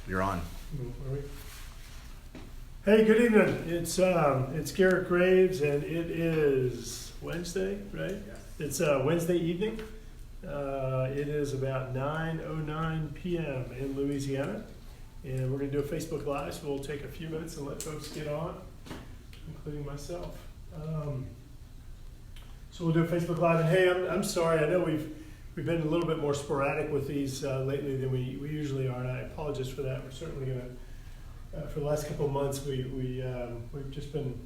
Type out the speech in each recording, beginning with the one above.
You're on. Hey, good evening. It's Garrett Graves, and it is Wednesday, right? Yes. It's Wednesday evening. It is about 9:09 p.m. in Louisiana, and we're going to do a Facebook Live, so we'll take a few minutes and let folks get on, including myself. So we'll do a Facebook Live, and hey, I'm sorry. I know we've been a little bit more sporadic with these lately than we usually are, and I apologize for that. We're certainly going to. For the last couple of months, we've just been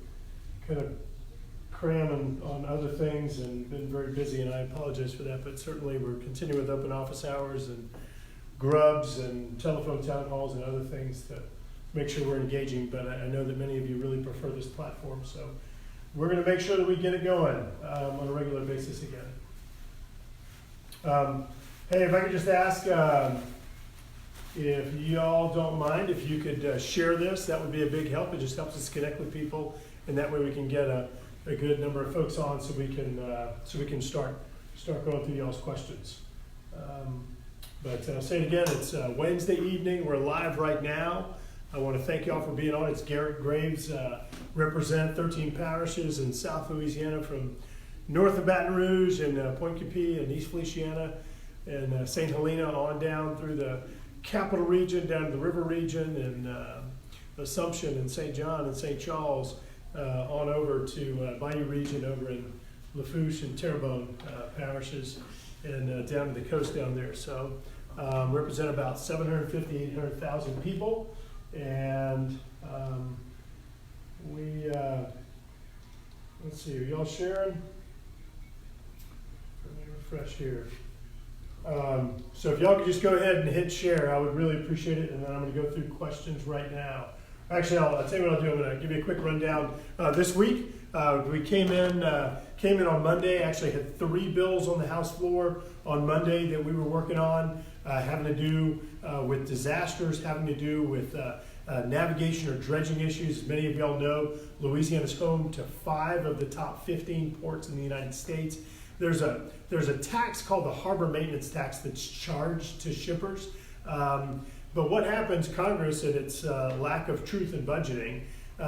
kind of cramming on other things and been very busy, and I apologize for that. But certainly, we're continuing with open office hours and grubs and telephone town halls and other things to make sure we're engaging. But I know that many of you really prefer this platform, so we're going to make sure that we get it going on a regular basis again. Hey, if I could just ask. If y'all don't mind, if you could share this, that would be a big help. It just helps us connect with people, and that way we can get a good number of folks on, so we can start going through y'all's questions. But I'll say it again. It's Wednesday evening. We're live right now. I want to thank y'all for being on. It's Garrett Graves, represent 13 parishes in South Louisiana, from north of Baton Rouge and Point Coupee and East Feliciana and St. Helena on down through the Capital Region, down to the River Region, and Assumption and St. John and St. Charles, on over to Bayou Region over in Lafourche and Terrebonne parishes, and down to the coast down there. So represent about 750,000, 800,000 people, and let's see, are y'all sharing? Let me refresh here. So if y'all could just go ahead and hit share, I would really appreciate it, and then I'm going to go through questions right now. Actually, I'll tell you what I'll do. I'm going to give you a quick rundown. This week, we came in on Monday. Actually had 3 bills on the House floor on Monday that we were working on, having to do with disasters, having to do with navigation or dredging issues. As many of y'all know, Louisiana is home to 5 of the top 15 ports in the United States. There's a tax called the harbor maintenance tax that's charged to shippers. But what happens, Congress, and its lack of truth in budgeting,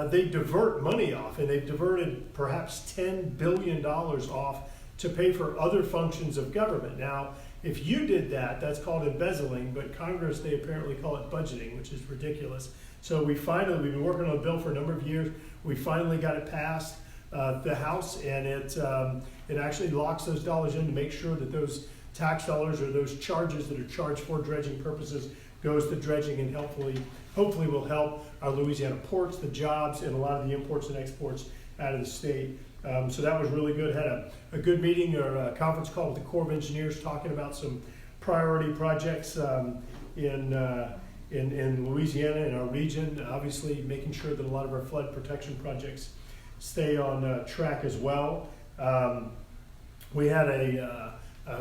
they divert money off, and they've diverted perhaps $10 billion off to pay for other functions of government. Now, if you did that, that's called embezzling, but Congress, they apparently call it budgeting, which is ridiculous. So we've been working on a bill for a number of years. We finally got it passed. The House, and it actually locks those dollars in to make sure that those tax dollars or those charges that are charged for dredging purposes goes to dredging, and hopefully will help our Louisiana ports, the jobs, and a lot of the imports and exports out of the state. So that was really good. Had a good meeting or a conference call with the Corps of Engineers talking about some priority projects in Louisiana, in our region. Obviously, making sure that a lot of our flood protection projects stay on track as well. We had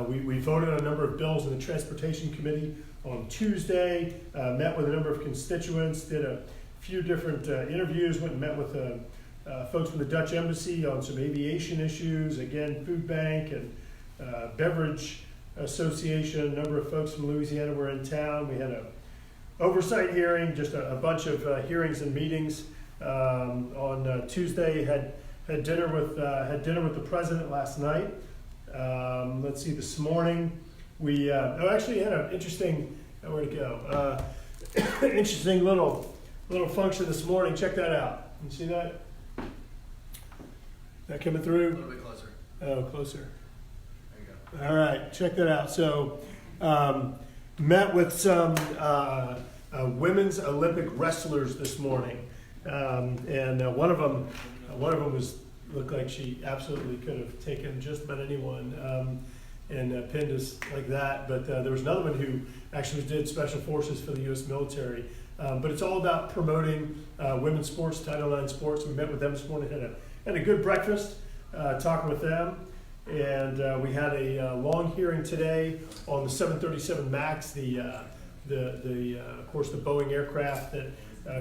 we voted on a number of bills in the Transportation Committee on Tuesday, met with a number of constituents, did a few different interviews, went and met with folks from the Dutch Embassy on some aviation issues, again, food bank and beverage association. A number of folks from Louisiana were in town. We had a oversight hearing, just a bunch of hearings and meetings. On Tuesday, had dinner with the president last night. Let's see, this morning we actually had an interesting interesting little function this morning. Check that out. You see that? That coming through? A little bit closer. Oh, closer. There you go. All right, check that out. So, met with some women's Olympic wrestlers this morning. And one of them looked like she absolutely could have taken just about anyone and pinned us like that. But there was another one who actually did special forces for the U.S. military. But it's all about promoting women's sports, Title IX sports. We met with them this morning, had a good breakfast, talking with them. And we had a long hearing today on the 737 MAX, of course, the Boeing aircraft that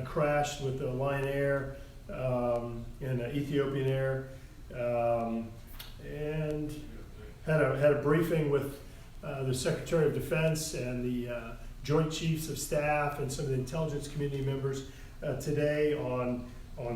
crashed with the Lion Air and Ethiopian Air, and had a briefing with the Secretary of Defense and the Joint Chiefs of Staff and some of the intelligence community members today on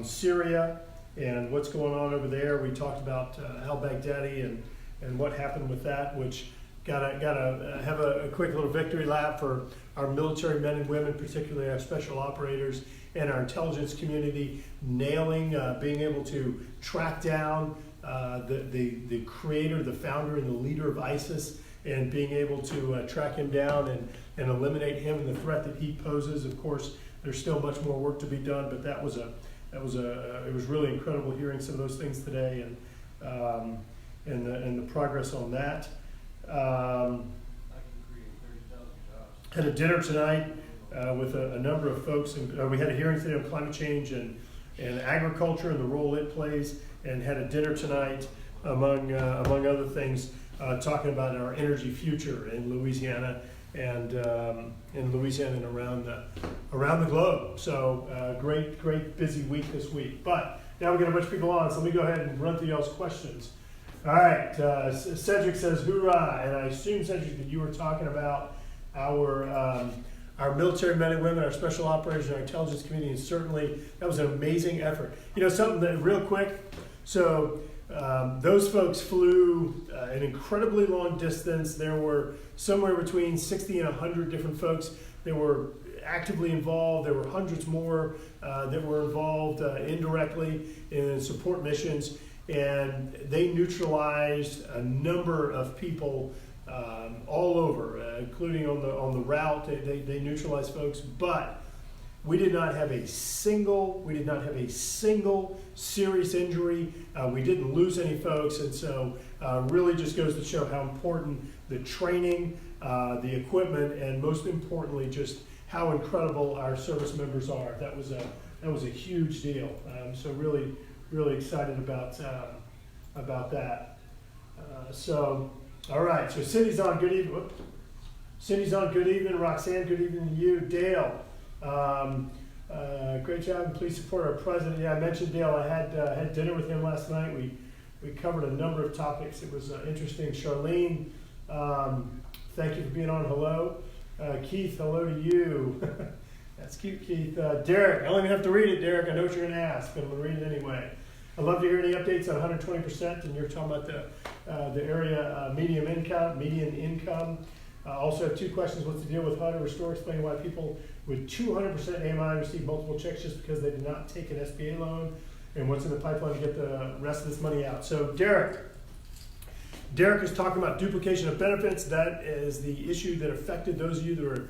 Syria and what's going on over there. We talked about al-Baghdadi and what happened with that, which gotta have a quick little victory lap for our military men and women, particularly our special operators and our intelligence community, nailing, being able to track down the creator, the founder, and the leader of ISIS, and being able to track him down and eliminate him and the threat that he poses. Of course, there's still much more work to be done, but it was really incredible hearing some of those things today and the progress on that. Had a dinner tonight with a number of folks, and we had a hearing today on climate change and agriculture and the role it plays, and had a dinner tonight among other things, talking about our energy future in Louisiana and around the globe. So great busy week this week. But now we got a bunch of people on, so let me go ahead and run through y'all's questions. All right, Cedric says hoorah, and I assume, Cedric, that you were talking about our military men and women, our special operators, and our intelligence community, and certainly that was an amazing effort. You know, something that real quick, so those folks flew an incredibly long distance. There were somewhere between 60 and 100 different folks that were actively involved. There were hundreds more that were involved indirectly in support missions, and they neutralized a number of people all over, including on the route. They neutralized folks, but we did not have a single serious injury. We didn't lose any folks, and so really just goes to show how important the training, the equipment, and most importantly, just how incredible our service members are. That was a huge deal. So really excited about that. So all right. So Cindy's on. Good evening. Cindy's on. Good evening. Roxanne. Good evening to you. Dale. Great job, and please support our president. Yeah, I mentioned Dale. I had dinner with him last night. We covered a number of topics. It was interesting. Charlene, thank you for being on. Hello. Keith, hello to you. That's cute, Keith. Derek, I don't even have to read it, Derek. I know what you're going to ask, but I'm going to read it anyway. I'd love to hear any updates on 120%, and you're talking about the area median income. Also have two questions. What's the deal with HUD or Restore? Explain why people with 200% AMI receive multiple checks just because they did not take an SBA loan, and what's in the pipeline to get the rest of this money out. So Derek is talking about duplication of benefits. That is the issue that affected those of you that were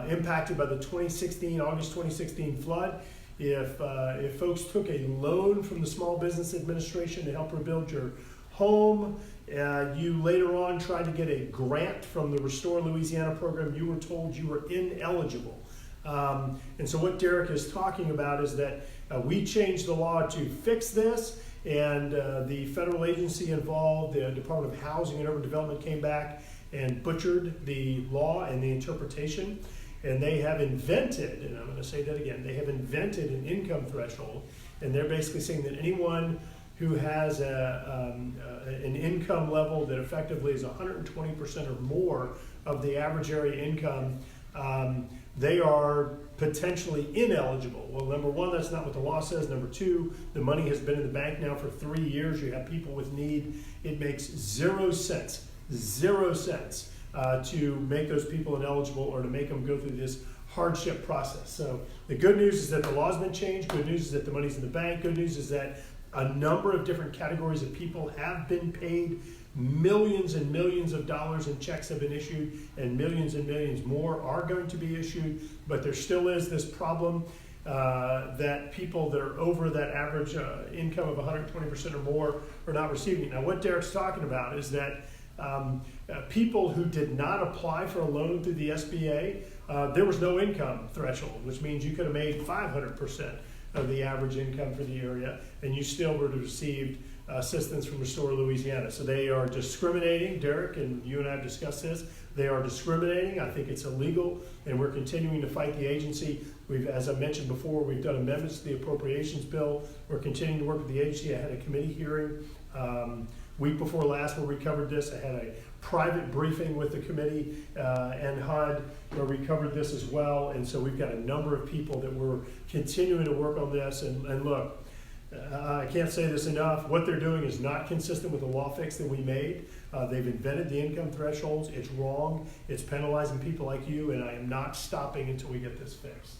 impacted by the August 2016 flood. If folks took a loan from the Small Business Administration to help rebuild your home, you later on tried to get a grant from the Restore Louisiana program, you were told you were ineligible. And so what Derek is talking about is that we changed the law to fix this, and the federal agency involved, the Department of Housing and Urban Development, came back and butchered the law and the interpretation. And they have invented, and I'm going to say that again, they have invented an income threshold, and they're basically saying that anyone who has an income level that effectively is 120% or more of the average area income, they are potentially ineligible. Well, number one, that's not what the law says. Number two, the money has been in the bank now for 3 years. You have people with need. It makes 0 cents to make those people ineligible or to make them go through this hardship process. So the good news is that the law's been changed. Good news is that the money's in the bank. Good news is that a number of different categories of people have been paid. Millions and millions of dollars in checks have been issued, and millions more are going to be issued. But there still is this problem that people that are over that average income of 120% or more are not receiving it. Now, what Derek's talking about is that people who did not apply for a loan through the SBA, there was no income threshold, which means you could have made 500% of the average income for the area, and you still would have received assistance from Restore Louisiana. So they are discriminating. Derek and you and I have discussed this. They are discriminating. I think it's illegal, and we're continuing to fight the agency. As I mentioned before, we've done amendments to the appropriations bill. We're continuing to work with the agency. I had a committee hearing week before last where we covered this. I had a private briefing with the committee and HUD where we covered this as well. And so we've got a number of people that we're continuing to work on this. And look, I can't say this enough. What they're doing is not consistent with the law fix that we made. They've invented the income thresholds. It's wrong. It's penalizing people like you, and I am not stopping until we get this fixed.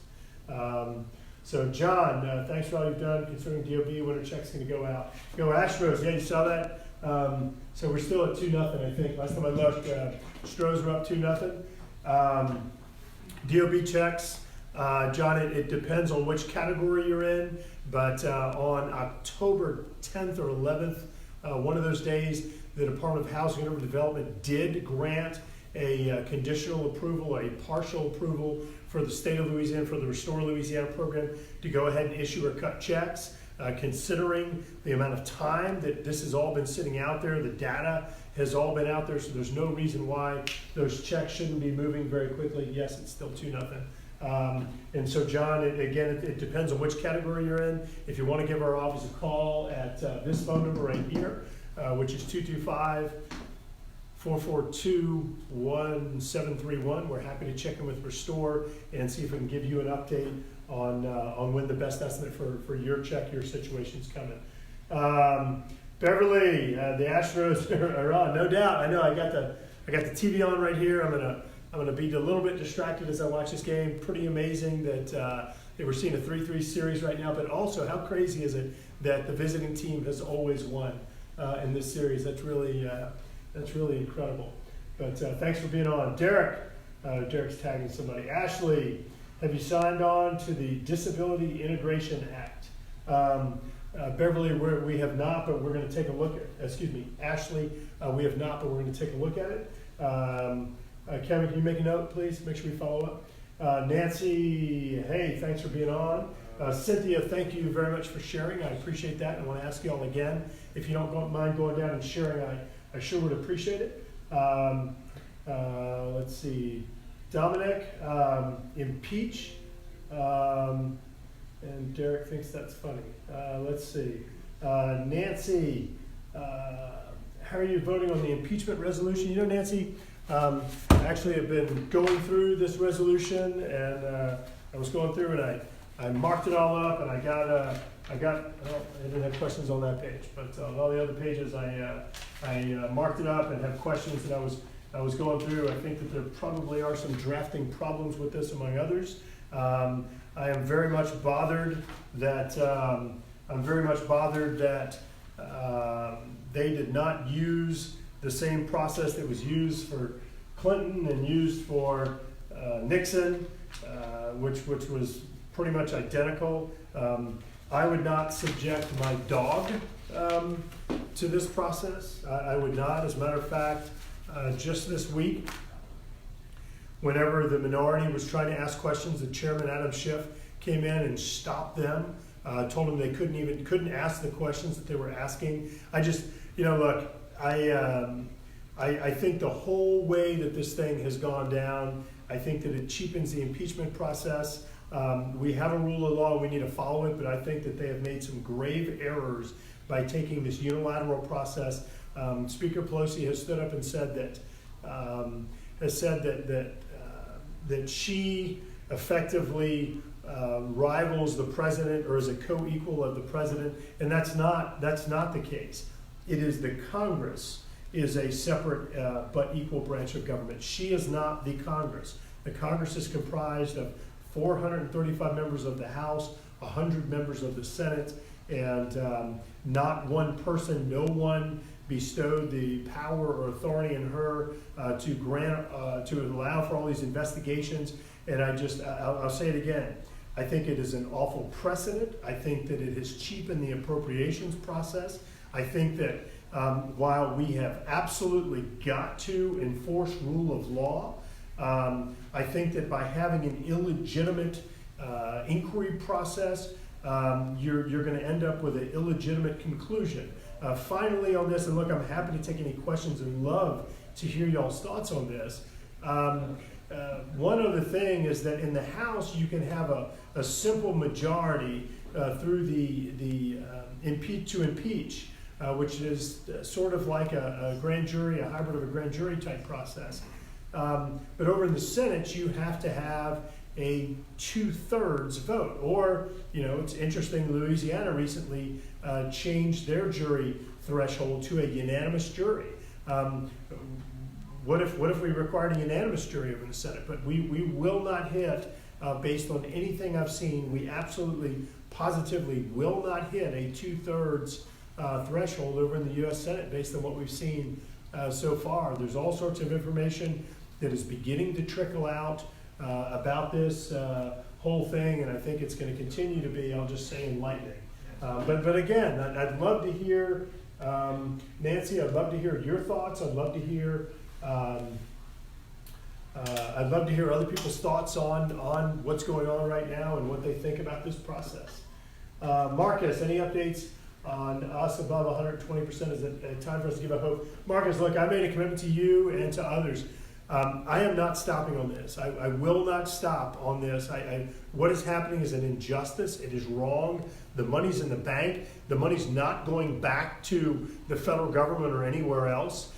So John, thanks for all you've done concerning DOB. When are checks going to go out? Go Astros. Yeah, you saw that. So we're still at 2-0, I think. Last time I looked, Stros were up 2-0. DOB checks. John, it depends on which category you're in, but on October 10th or 11th, one of those days, the Department of Housing and Urban Development did grant a conditional approval, a partial approval for the state of Louisiana, for the Restore Louisiana program to go ahead and issue or cut checks. Considering the amount of time that this has all been sitting out there, the data has all been out there, so there's no reason why those checks shouldn't be moving very quickly. Yes, it's still 2-0. And so, John, it depends on which category you're in. If you want to give our office a call at this phone number right here, which is 225-442-1731. We're happy to check in with Restore and see if we can give you an update on when the best estimate for your check, your situation is coming. Beverly, the Astros are on, no doubt. I know I got the TV on right here. I'm gonna be a little bit distracted as I watch this game. Pretty amazing that we're seeing a 3-3 series right now, but also how crazy is it that the visiting team has always won in this series? That's really incredible. But thanks for being on. Derek's tagging somebody. Ashley, have you signed on to the Disability Integration Act? Beverly, we have not, but we're going to take a look at, Ashley, we have not, but we're going to take a look at it. Kevin, can you make a note, please? Make sure we follow up. Nancy, hey, thanks for being on. Cynthia, thank you very much for sharing. I appreciate that. And I want to ask you all again, if you don't mind going down and sharing, I sure would appreciate it. Let's see. Dominic, impeach. And Derek thinks that's funny. Let's see. Nancy, how are you voting on the impeachment resolution? You know, Nancy, I actually have been going through this resolution, and I was going through and I marked it all up, and I didn't have questions on that page, but on all the other pages I marked it up and have questions that I was going through. I think that there probably are some drafting problems with this, among others. I am very much bothered that they did not use the same process that was used for Clinton and used for Nixon, which was pretty much identical. I would not subject my dog to this process. I would not. As a matter of fact, just this week, whenever the minority was trying to ask questions, the chairman, Adam Schiff, came in and stopped them, told them they couldn't ask the questions that they were asking. I just, look, I think the whole way that this thing has gone down, I think that it cheapens the impeachment process. We have a rule of law, we need to follow it, but I think that they have made some grave errors by taking this unilateral process. Speaker Pelosi has stood up and said that she effectively rivals the president or is a co-equal of the president, and that's not the case. It is the Congress is a separate but equal branch of government. She is not the Congress. The Congress is comprised of 435 members of the House, 100 members of the Senate, and not one person, no one bestowed the power or authority in her to allow for all these investigations. And I'll say it again. I think it is an awful precedent. I think that it has cheapened the appropriations process. I think that while we have absolutely got to enforce rule of law, I think that by having an illegitimate inquiry process, you're going to end up with an illegitimate conclusion. Finally on this, and look, I'm happy to take any questions and love to hear y'all's thoughts on this. One other thing is that in the House, you can have a simple majority through the impeach. which is sort of like a grand jury, a hybrid of a grand jury type process. But over in the Senate, you have to have a 2/3 vote. Or, it's interesting, Louisiana recently changed their jury threshold to a unanimous jury. What if we required a unanimous jury over in the Senate? But we will not hit, based on anything I've seen, we absolutely, positively will not hit a 2/3 threshold over in the U.S. Senate based on what we've seen so far. There's all sorts of information that is beginning to trickle out about this whole thing, and I think it's going to continue to be, I'll just say, enlightening. But again, I'd love to hear, Nancy, I'd love to hear your thoughts. I'd love to hear other people's thoughts on what's going on right now and what they think about this process. Marcus, any updates on us above 120%? Is it time for us to give a hope? Marcus, look, I made a commitment to you and to others. I am not stopping on this. I will not stop on this. What is happening is an injustice. It is wrong. The money's in the bank. The money's not going back to the federal government or anywhere else.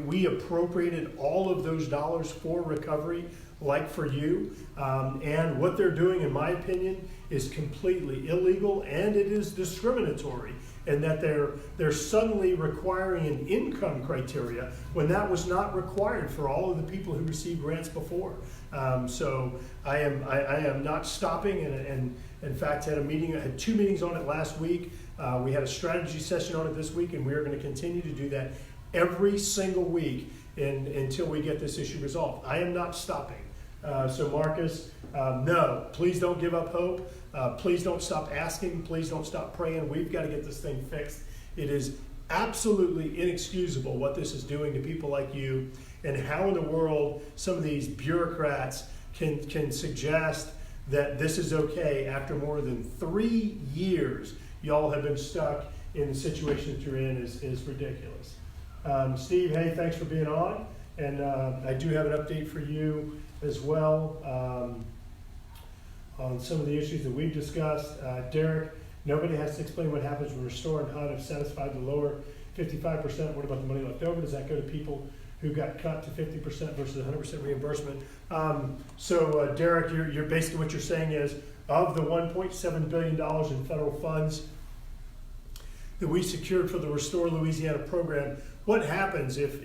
We appropriated all of those dollars for recovery, like for you. And what they're doing, in my opinion, is completely illegal, and it is discriminatory, in that they're suddenly requiring an income criteria when that was not required for all of the people who received grants before. So I am not stopping, and in fact had two meetings on it last week. We had a strategy session on it this week, and we are going to continue to do that every single week until we get this issue resolved. I am not stopping. So Marcus, no, please don't give up hope. Please don't stop asking. Please don't stop praying. We've got to get this thing fixed. It is absolutely inexcusable what this is doing to people like you, and how in the world some of these bureaucrats can suggest that this is okay after more than 3 years y'all have been stuck in the situation that you're in is ridiculous. Steve, hey, thanks for being on. And I do have an update for you as well on some of the issues that we've discussed. Derek, nobody has to explain what happens when Restore and HUD have satisfied the lower 55%. What about the money left over? Does that go to people who got cut to 50% versus 100% reimbursement? So Derek, you're basically what you're saying is, of the $1.7 billion in federal funds that we secured for the Restore Louisiana program, what happens if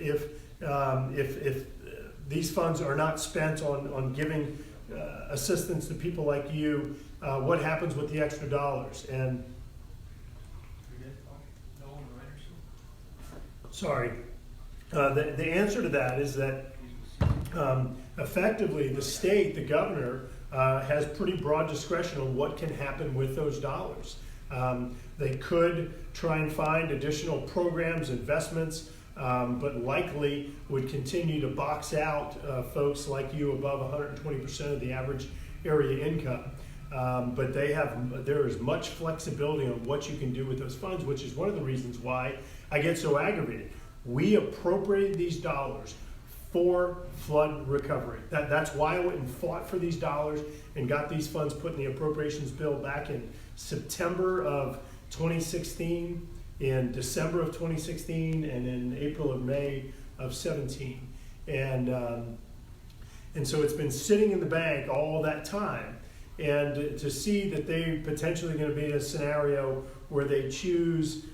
these funds are not spent on giving assistance to people like you? What happens with the extra dollars? And sorry, the answer to that is that effectively the state, the governor, has pretty broad discretion on what can happen with those dollars. They could try and find additional programs, investments, but likely would continue to box out folks like you above 120% of the average area income. But there is much flexibility on what you can do with those funds, which is one of the reasons why I get so aggravated. We appropriated these dollars for flood recovery. That's why I went and fought for these dollars and got these funds put in the appropriations bill back in September of 2016, in December of 2016, and in April or May of 17. And so it's been sitting in the bank all that time. And to see that they potentially going to be in a scenario where they choose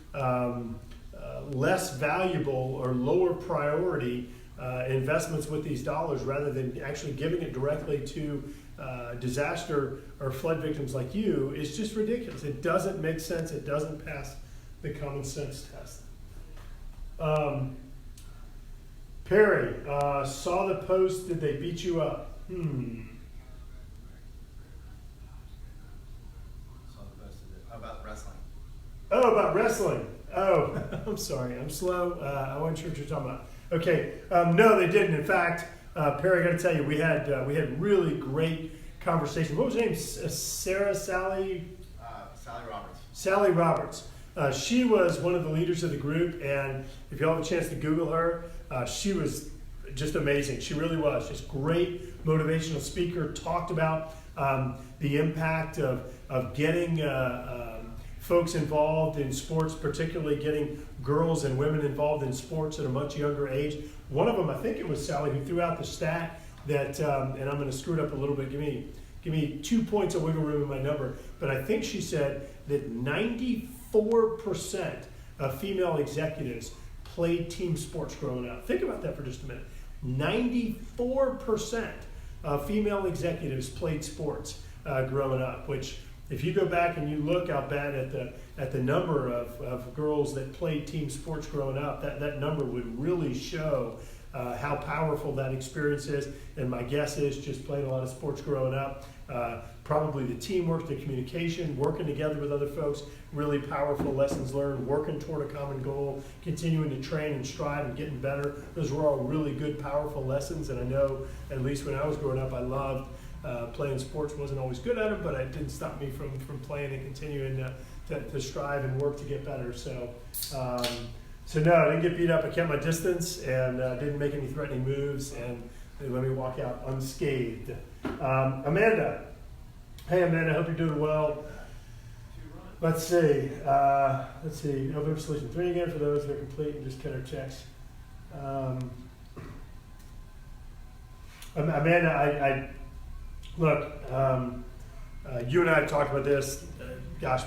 less valuable or lower priority investments with these dollars rather than actually giving it directly to disaster or flood victims like you is just ridiculous. It doesn't make sense. It doesn't pass the common sense test. Perry, saw the post. Did they beat you up? Saw the post about wrestling. Oh, about wrestling. Oh, I'm sorry. I'm slow. I wasn't sure what you're talking about. Okay. No, they didn't. In fact, Perry, I got to tell you, we had really great conversation. What was her name? Sally Roberts. Sally Roberts. She was one of the leaders of the group, and if you all have a chance to Google her, she was just amazing. She really was. Just great motivational speaker. Talked about the impact of getting folks involved in sports, particularly getting girls and women involved in sports at a much younger age. One of them, I think it was Sally, who threw out the stat that, and I'm going to screw it up a little bit. Give me 2 points of wiggle room in my number. But I think she said that 94% of female executives played team sports growing up. Think about that for just a minute. 94% of female executives played sports growing up, which if you go back and you look, I'll bet at the number of girls that played team sports growing up, that number would really show how powerful that experience is. And my guess is, just playing a lot of sports growing up, probably the teamwork, the communication, working together with other folks, really powerful lessons learned, working toward a common goal, continuing to train and strive and getting better. Those were all really good, powerful lessons. And I know, at least when I was growing up, I loved playing sports. Wasn't always good at them, but it didn't stop me from playing and continuing to strive and work to get better. So no, I didn't get beat up. I kept my distance and didn't make any threatening moves, and they let me walk out unscathed. Amanda. Hey, Amanda, I hope you're doing well. Let's see. November Solution 3 again for those that are complete and just cut our checks. Amanda, look, you and I have talked about this,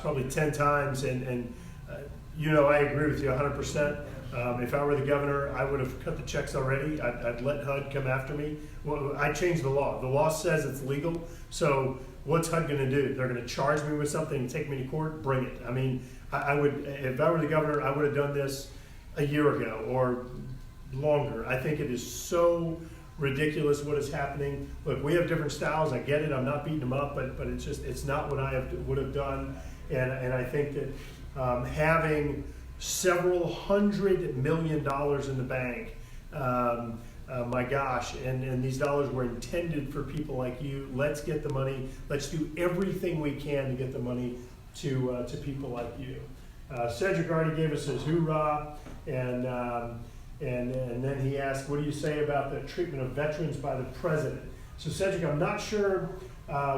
probably 10 times, and I agree with you 100%. If I were the governor, I would have cut the checks already. I'd let HUD come after me. Well, I changed the law. The law says it's legal, so what's HUD going to do? They're going to charge me with something and take me to court? Bring it. I mean, I would, if I were the governor, I would have done this a year ago or longer. I think it is so ridiculous what is happening. Look, we have different styles. I get it. I'm not beating them up, but it's not what I would have done. And I think that having several $100 million in the bank, my gosh, and these dollars were intended for people like you. Let's get the money. Let's do everything we can to get the money to people like you. Cedric already gave us his hoorah, and then he asked, what do you say about the treatment of veterans by the president? So Cedric, I'm not sure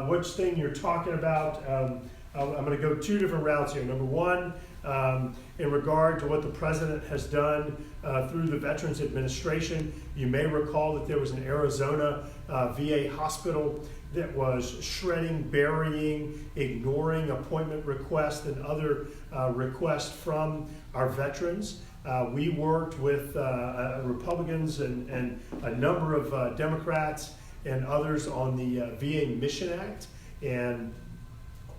which thing you're talking about. I'm going to go two different routes here. Number one, in regard to what the president has done through the Veterans Administration, you may recall that there was an Arizona VA hospital that was shredding, burying, ignoring appointment requests and other requests from our veterans. We worked with Republicans and a number of Democrats and others on the VA Mission Act, and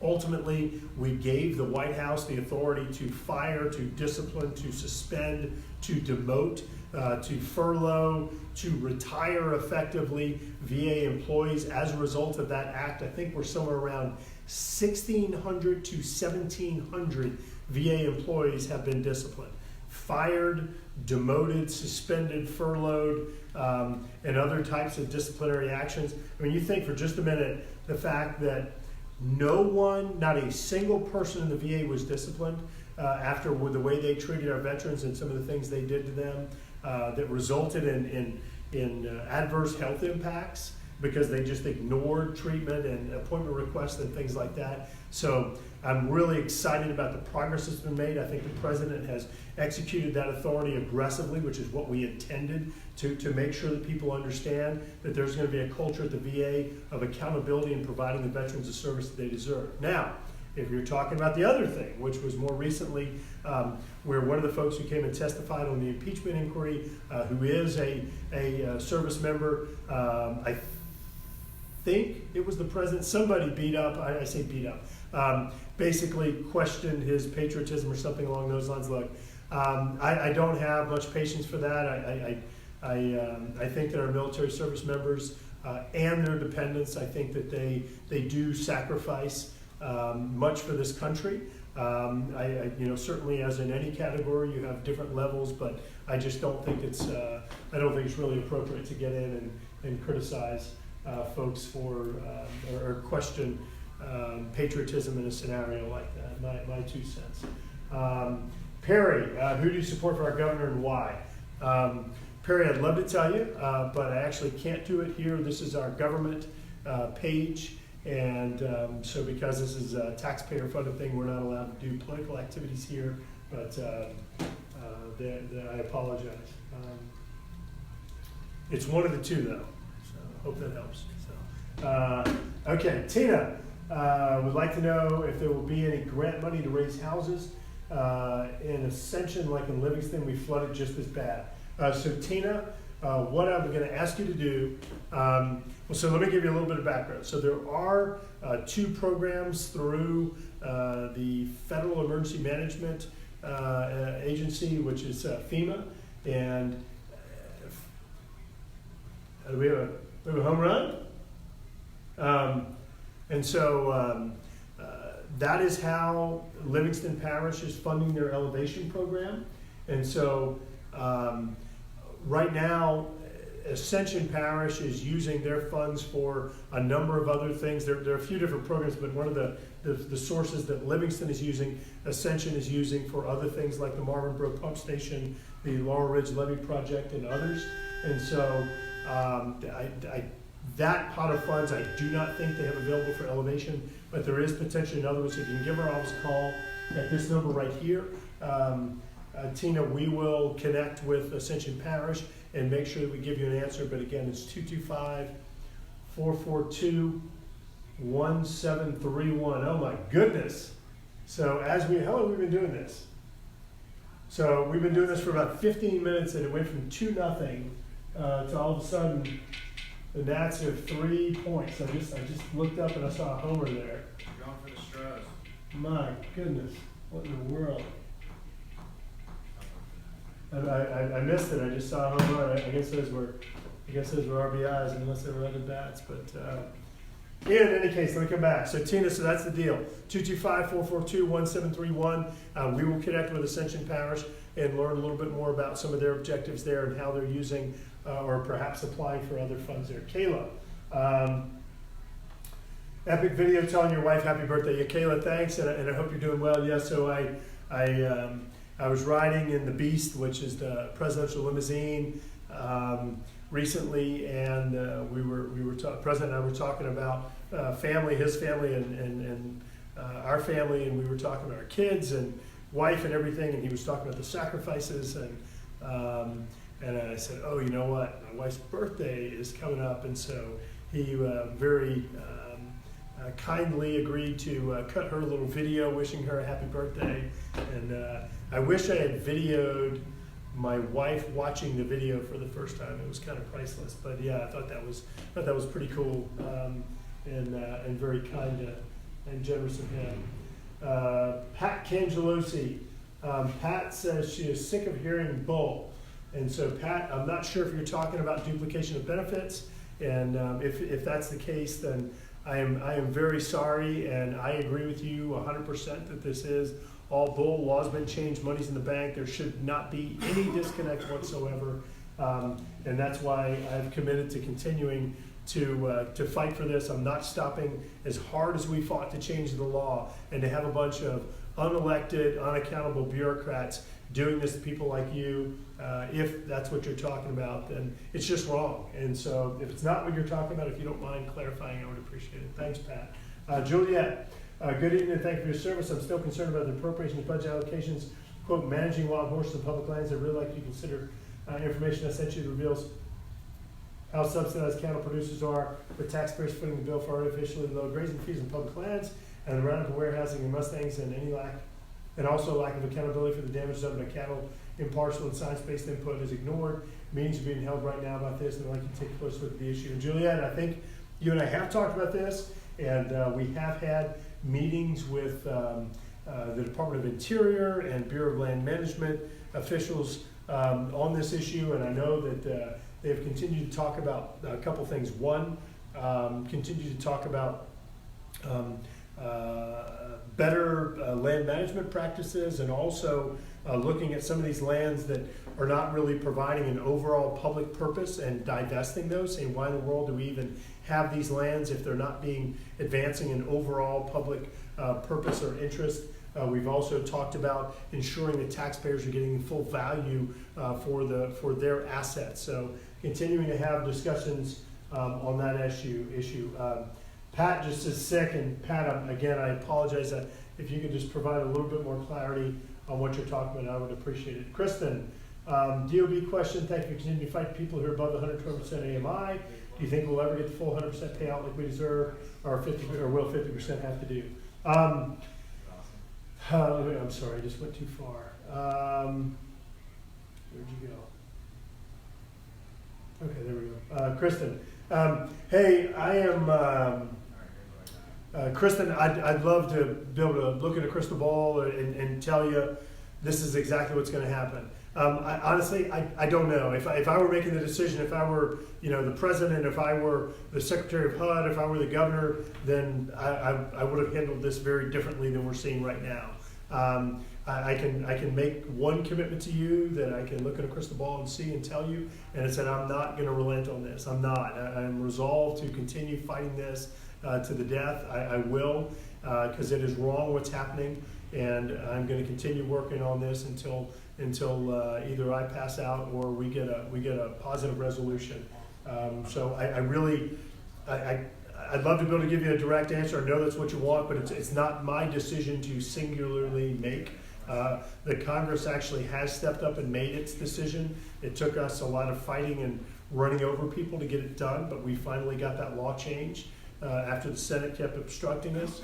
ultimately, we gave the White House the authority to fire, to discipline, to suspend, to demote, to furlough, to retire effectively VA employees. As a result of that act, I think we're somewhere around 1,600 to 1,700 VA employees have been disciplined, fired, demoted, suspended, furloughed, and other types of disciplinary actions. I mean, you think for just a minute the fact that no one, not a single person in the VA was disciplined after the way they treated our veterans and some of the things they did to them that resulted in adverse health impacts because they just ignored treatment and appointment requests and things like that. So I'm really excited about the progress that's been made. I think the president has executed that authority aggressively, which is what we intended, to make sure that people understand that there's going to be a culture at the VA of accountability and providing the veterans the service that they deserve. Now, if you're talking about the other thing, which was more recently where one of the folks who came and testified on the impeachment inquiry, who is a service member, I think it was the president, somebody beat up, I say beat up, basically questioned his patriotism or something along those lines. Look, I don't have much patience for that. I think that our military service members and their dependents, I think that they do sacrifice much for this country. Certainly as in any category, you have different levels, but I just don't think it's really appropriate to get in and criticize folks for or question patriotism in a scenario like that. My 2 cents. Perry, who do you support for our governor and why? Perry, I'd love to tell you, but I actually can't do it here. This is our government page, And so because this is a taxpayer-funded thing, we're not allowed to do political activities here, but I apologize. It's one of the two, though, so hope that helps. So, okay, Tina would like to know if there will be any grant money to raise houses in Ascension, like in Livingston. We flooded just as bad. So Tina, what I'm going to ask you to do, so let me give you a little bit of background. So there are 2 programs through the Federal Emergency Management Agency, which is FEMA, and we have a home run. And so that is how Livingston Parish is funding their elevation program. And so right now, Ascension Parish is using their funds for a number of other things. There are a few different programs, but one of the sources that Livingston is using, Ascension is using for other things like the Marvin Brook Pump Station, the Laurel Ridge Levee Project, and others. And so that pot of funds, I do not think they have available for elevation, but there is potentially another one. So if you can give our office a call at this number right here, Tina, we will connect with Ascension Parish and make sure that we give you an answer. But again, it's 225-442-1731. Oh my goodness. So how long have we been doing this? So we've been doing this for about 15 minutes, and it went from 2-0 to all of a sudden the Nats have 3 points. I just looked up and I saw a homer there. Going for the Stros. My goodness, what in the world? I missed it. I just saw a home run. I guess those were RBIs unless they were other bats. But in any case, let me come back. So Tina, so that's the deal. 225-442-1731. We will connect with Ascension Parish and learn a little bit more about some of their objectives there and how they're using or perhaps applying for other funds there. Kayla, epic video telling your wife happy birthday. Yeah, Kayla, thanks, and I hope you're doing well. Yeah, so I was riding in the Beast, which is the presidential limousine, recently, and President and I were talking about family, his family, and our family, and we were talking about our kids and wife and everything, and he was talking about the sacrifices, and I said, oh, you know what, my wife's birthday is coming up, and so he very kindly agreed to cut her a little video wishing her a happy birthday, and I wish I had videoed my wife watching the video for the first time. It was kind of priceless, but yeah, I thought that was pretty cool, and very kind and generous of him. Pat Cangelosi. Pat says she is sick of hearing bull, and so Pat, I'm not sure if you're talking about duplication of benefits, and if that's the case, then I am very sorry, and I agree with you 100% that this is all bull. Laws been changed, money's in the bank. There should not be any disconnect whatsoever, and that's why I've committed to continuing to fight for this. I'm not stopping as hard as we fought to change the law and to have a bunch of unelected, unaccountable bureaucrats doing this to people like you. If that's what you're talking about, then it's just wrong. And so if it's not what you're talking about, if you don't mind clarifying, I would appreciate it. Thanks, Pat. Juliet, good evening and thank you for your service. I'm still concerned about the appropriation of budget allocations, quote, managing wild horses in public lands. I'd really like you to consider information I sent you that reveals how subsidized cattle producers are, with taxpayers footing the bill for artificially low grazing fees in public lands, and the roundup of warehousing and Mustangs, and also lack of accountability for the damage done by cattle. Impartial and science-based input is ignored. Meetings are being held right now about this, and I'd like you to take a close look at the issue. And Juliet, I think you and I have talked about this, and we have had meetings with the Department of Interior and Bureau of Land Management officials on this issue, and I know that they've continued to talk about a couple things. One, continue to talk about better land management practices, and also looking at some of these lands that are not really providing an overall public purpose and divesting those, saying why in the world do we even have these lands if they're not being advancing an overall public purpose or interest. We've also talked about ensuring that taxpayers are getting full value for their assets. So continuing to have discussions on that issue. Pat just is sick, and Pat, again, I apologize. If you could just provide a little bit more clarity on what you're talking about, I would appreciate it. Kristen, DOB question, thank you for continuing to fight people who are above the 120% AMI. Do you think we'll ever get the full 100% payout like we deserve, or will 50% have to do? I'm sorry, I just went too far. Where'd you go? Okay, there we go. Kristen, hey, I am, Kristen, I'd love to be able to look at a crystal ball and tell you this is exactly what's going to happen. Honestly, I don't know. If I were making the decision, if I were the president, if I were the secretary of HUD, if I were the governor, then I would have handled this very differently than we're seeing right now. I can make one commitment to you that I can look at a crystal ball and see and tell you, and it's that I'm not going to relent on this. I'm not. I'm resolved to continue fighting this to the death. I will, because it is wrong what's happening, and I'm going to continue working on this until either I pass out or we get a positive resolution. So I'd love to be able to give you a direct answer. I know that's what you want, but it's not my decision to singularly make. The Congress actually has stepped up and made its decision. It took us a lot of fighting and running over people to get it done, but we finally got that law changed after the Senate kept obstructing us.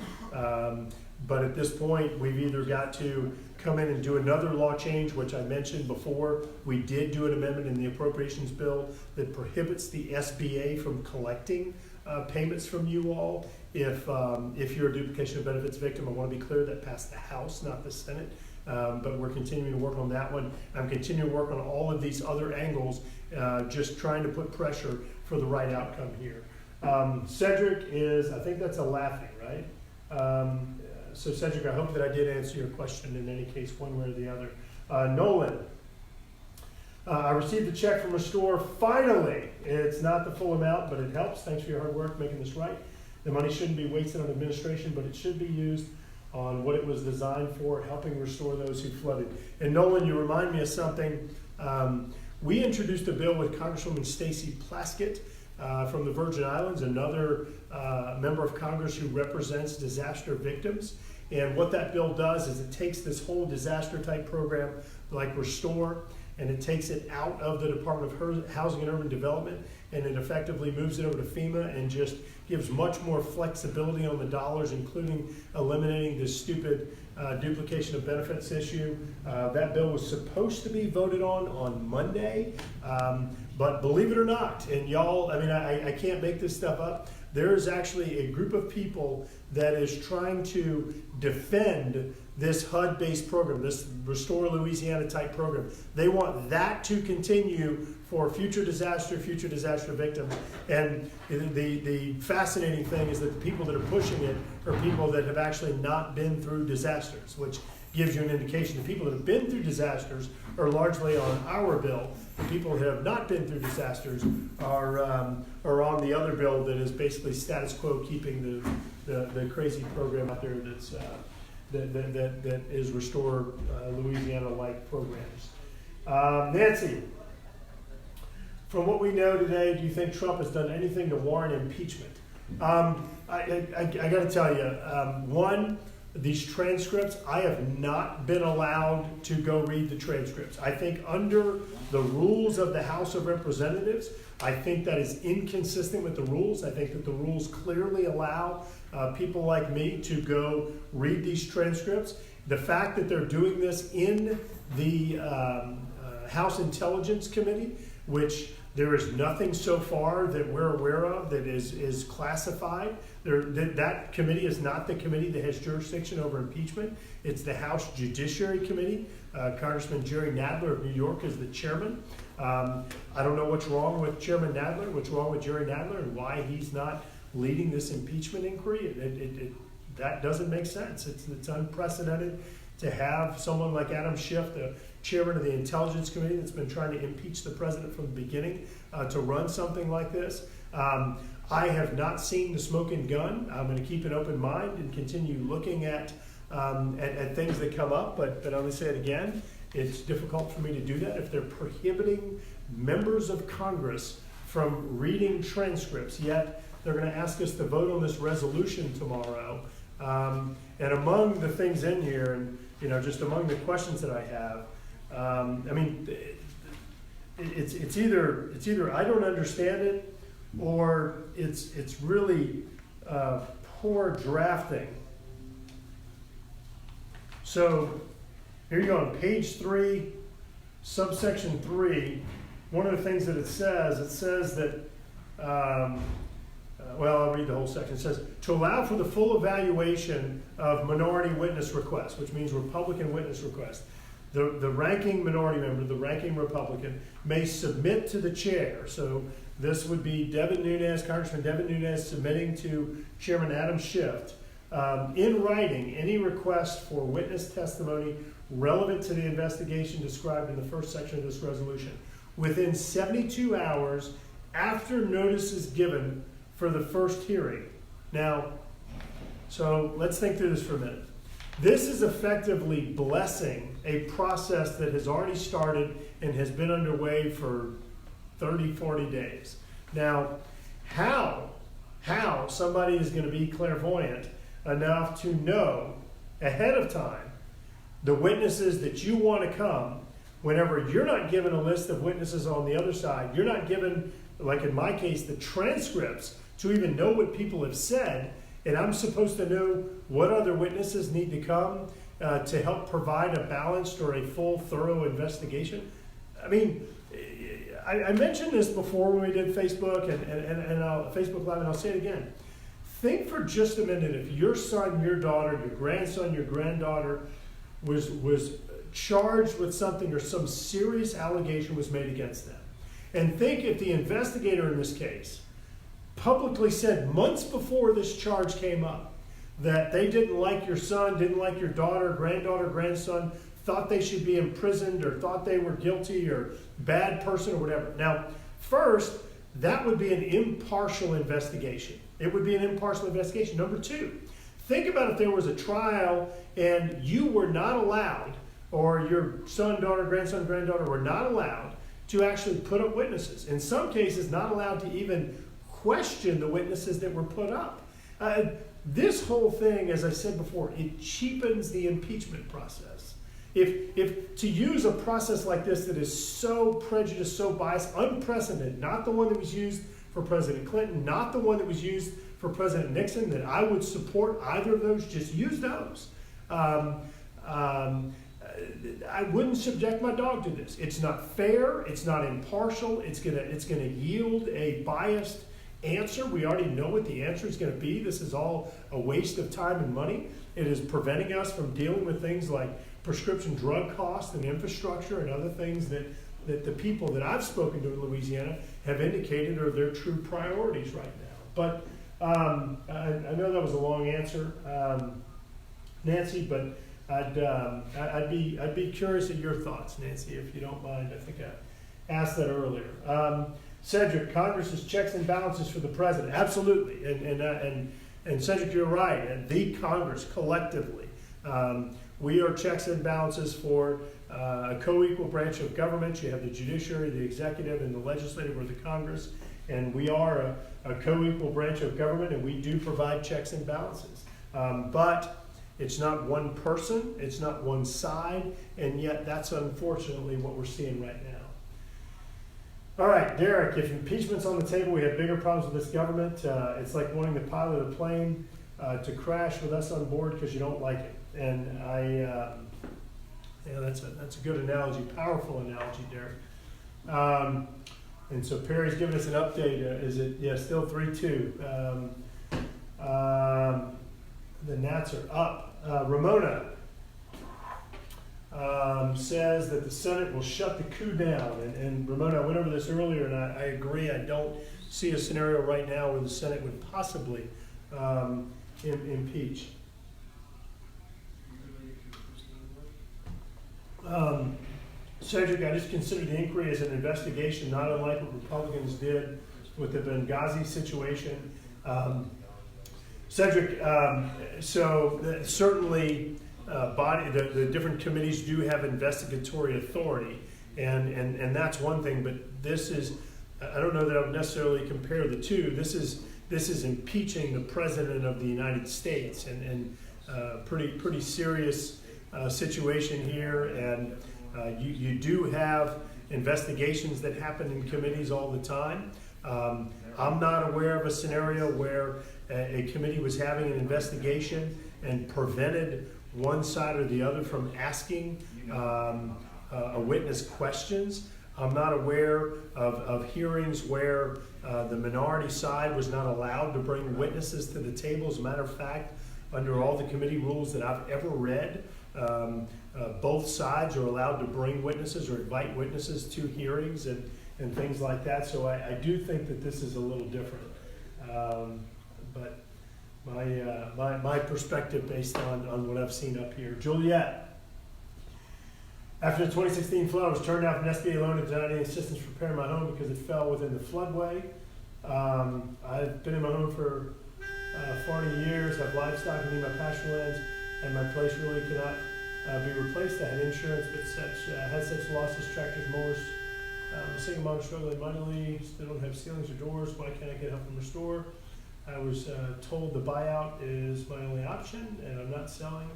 But at this point, we've either got to come in and do another law change, which I mentioned before. We did do an amendment in the appropriations bill that prohibits the SBA from collecting payments from you all if you're a duplication of benefits victim. I want to be clear that passed the House, not the Senate. But we're continuing to work on that one. I'm continuing to work on all of these other angles, just trying to put pressure for the right outcome here. Cedric is, I think that's a laughing, right? So Cedric, I hope that I did answer your question in any case, one way or the other. Nolan, I received a check from Restore. Finally, it's not the full amount, but it helps. Thanks for your hard work making this right. The money shouldn't be wasted on administration, but it should be used on what it was designed for, helping restore those who flooded. And Nolan, you remind me of something. We introduced a bill with Congresswoman Stacey Plaskett from the Virgin Islands, another member of Congress who represents disaster victims. And what that bill does is it takes this whole disaster type program like Restore, and it takes it out of the Department of Housing and Urban Development, and it effectively moves it over to FEMA and just gives much more flexibility on the dollars, including eliminating this stupid duplication of benefits issue. That bill was supposed to be voted on Monday, but believe it or not, and y'all, I mean, I can't make this stuff up, there is actually a group of people that is trying to defend this HUD-based program, this Restore Louisiana type program. They want that to continue for future disaster victims. And the fascinating thing is that the people that are pushing it are people that have actually not been through disasters, which gives you an indication. The people that have been through disasters are largely on our bill. The people that have not been through disasters are on the other bill that is basically status quo, keeping the crazy program out there that's that is Restore Louisiana-like programs. Nancy, from what we know today, do you think Trump has done anything to warrant impeachment? I got to tell you, one, these transcripts, I have not been allowed to go read the transcripts. I think under the rules of the House of Representatives, I think that is inconsistent with the rules. I think that the rules clearly allow people like me to go read these transcripts. The fact that they're doing this in the House Intelligence Committee, which there is nothing so far that we're aware of that is classified. That committee is not the committee that has jurisdiction over impeachment. It's the House Judiciary Committee. Congressman Jerry Nadler of New York is the chairman. I don't know what's wrong with Chairman Nadler, what's wrong with Jerry Nadler, and why he's not leading this impeachment inquiry. That doesn't make sense. It's unprecedented to have someone like Adam Schiff, the chairman of the Intelligence Committee that's been trying to impeach the president from the beginning, to run something like this. I have not seen the smoking gun. I'm going to keep an open mind and continue looking at things that come up, but I'm going to say it again. It's difficult for me to do that if they're prohibiting members of Congress from reading transcripts, yet they're going to ask us to vote on this resolution tomorrow. And among the things in here, and just among the questions that I have, I mean, it's either I don't understand it, or it's really poor drafting. So here you go on page 3, subsection 3. One of the things that it says that, well, I'll read the whole section. It says, to allow for the full evaluation of minority witness requests, which means Republican witness requests, the ranking minority member, the ranking Republican, may submit to the chair. So this would be Congressman Devin Nunes submitting to Chairman Adam Schiff, in writing, any request for witness testimony relevant to the investigation described in the first section of this resolution within 72 hours after notice is given for the first hearing. Now, so let's think through this for a minute. This is effectively blessing a process that has already started and has been underway for 30, 40 days. Now, how somebody is going to be clairvoyant enough to know ahead of time the witnesses that you want to come, whenever you're not given a list of witnesses on the other side, you're not given, like in my case, the transcripts to even know what people have said, and I'm supposed to know what other witnesses need to come to help provide a balanced or a full, thorough investigation. I mean, I mentioned this before when we did Facebook and Facebook Live, and I'll say it again. Think for just a minute if your son, your daughter, your grandson, your granddaughter was charged with something or some serious allegation was made against them. And think if the investigator in this case publicly said months before this charge came up that they didn't like your son, didn't like your daughter, granddaughter, grandson, thought they should be imprisoned or thought they were guilty or bad person or whatever. Now, first, that would be an impartial investigation. It would be an impartial investigation. Number 2, think about if there was a trial and you were not allowed, or your son, daughter, grandson, granddaughter were not allowed to actually put up witnesses. In some cases, not allowed to even question the witnesses that were put up. This whole thing, as I said before, it cheapens the impeachment process. If to use a process like this that is so prejudiced, so biased, unprecedented, not the one that was used for President Clinton, not the one that was used for President Nixon, that I would support either of those, just use those. I wouldn't subject my dog to this. It's not fair, it's not impartial, it's gonna yield a biased answer. We already know what the answer is going to be. This is all a waste of time and money. It is preventing us from dealing with things like prescription drug costs and infrastructure and other things that the people that I've spoken to in Louisiana have indicated are their true priorities right now. But I know that was a long answer, Nancy, but I'd be curious at your thoughts, Nancy, if you don't mind. I think I asked that earlier. Cedric, Congress's checks and balances for the president. Absolutely. And Cedric, you're right. And the Congress collectively, we are checks and balances for a co-equal branch of government. You have the judiciary, the executive, and the legislative, or the Congress. And we are a co-equal branch of government, and we do provide checks and balances. But it's not one person, it's not one side, and yet that's unfortunately what we're seeing right now. All right, Derek, if impeachment's on the table, we have bigger problems with this government. It's like wanting the pilot of the plane to crash with us on board because you don't like it. And that's a good analogy, powerful analogy, Derek. And so Perry's giving us an update. Is it, still 3-2. The Nats are up. Ramona says that the Senate will shut the coup down. And Ramona, I went over this earlier, and I agree. I don't see a scenario right now where the Senate would possibly impeach. Cedric, I just consider the inquiry as an investigation, not unlike what Republicans did with the Benghazi situation. Cedric, certainly the different committees do have investigatory authority, and that's one thing, but this is, I don't know that I would necessarily compare the two. This this is impeaching the President of the United States, and pretty serious situation here. And you do have investigations that happen in committees all the time. I'm not aware of a scenario where a committee was having an investigation and prevented one side or the other from asking a witness questions. I'm not aware of hearings where the minority side was not allowed to bring witnesses to the table. As a matter of fact, under all the committee rules that I've ever read, both sides are allowed to bring witnesses or invite witnesses to hearings and things like that. So I do think that this is a little different. But my perspective based on what I've seen up here. Juliet. After the 2016 flood, I was turned down from an SBA loan and denied any assistance for repairing my home because it fell within the floodway. I've been in my home for 40 years. I have livestock and need my pasture lands, and my place really cannot be replaced. I had insurance, but had such losses, tractors, mowers. I'm a single mom struggling mightily, still don't have ceilings or doors. Why can't I get help from Restore? I was told the buyout is my only option, and I'm not selling.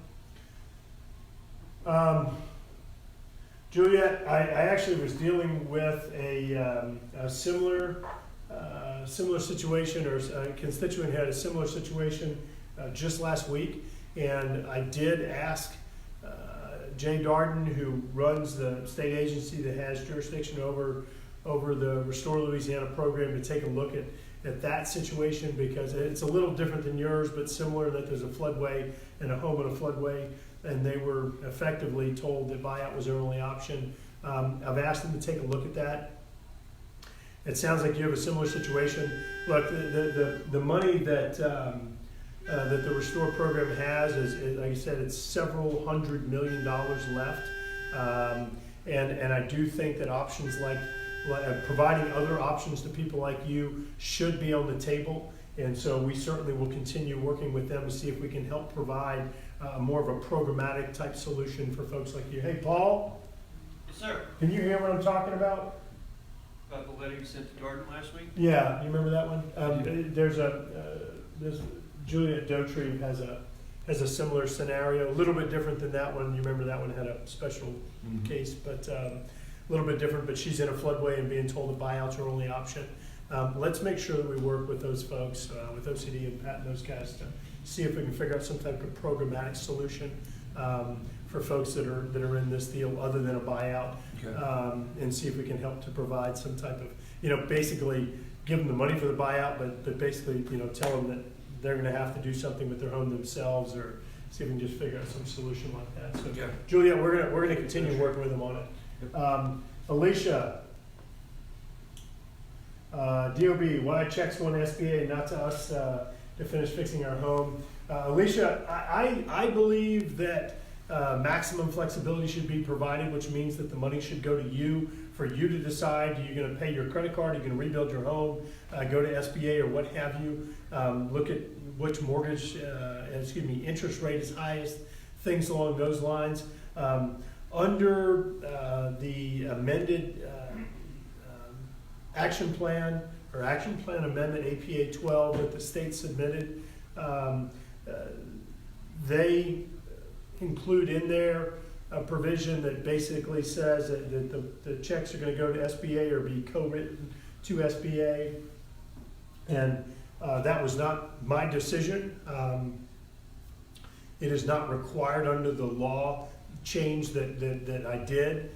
Juliet, I actually was dealing with a similar situation, or a constituent had a similar situation just last week, and I did ask Jay Darden, who runs the state agency that has jurisdiction over the Restore Louisiana program, to take a look at that situation, because it's a little different than yours, but similar, that there's a floodway and a home in a floodway, and they were effectively told that buyout was their only option. I've asked them to take a look at that. It sounds like you have a similar situation. Look, the money that the Restore program has is, like I said, it's several $100 million left, and I do think that options like providing other options to people like you should be on the table. And so we certainly will continue working with them to see if we can help provide more of a programmatic type solution for folks like you. Hey, Paul? Yes, sir. Can you hear what I'm talking about? About the letter you sent to Darden last week? Yeah, you remember that one? There's Juliet Dotry has a similar scenario, a little bit different than that one. You remember that one had a special case, but a little bit different. But she's in a floodway and being told the buyout's her only option. Let's make sure that we work with those folks, with OCD and Pat and those guys, to see if we can figure out some type of programmatic solution for folks that are in this deal other than a buyout, and see if we can help to provide some type of, basically give them the money for the buyout, but basically, tell them that they're going to have to do something with their home themselves, or see if we can just figure out some solution like that. So, Juliet, we're gonna continue working with them on it. Alicia. DOB, why checks going to SBA, not to us, to finish fixing our home? Alicia, I believe that maximum flexibility should be provided, which means that the money should go to you, for you to decide. Are you going to pay your credit card? Are you going to rebuild your home? Go to SBA or what have you. Look at which mortgage, interest rate is highest, things along those lines. Under the amended action plan amendment, APA 12, that the state submitted, they include in there a provision that basically says that the checks are going to go to SBA or be co-written to SBA, and that was not my decision. It is not required under the law change that I did.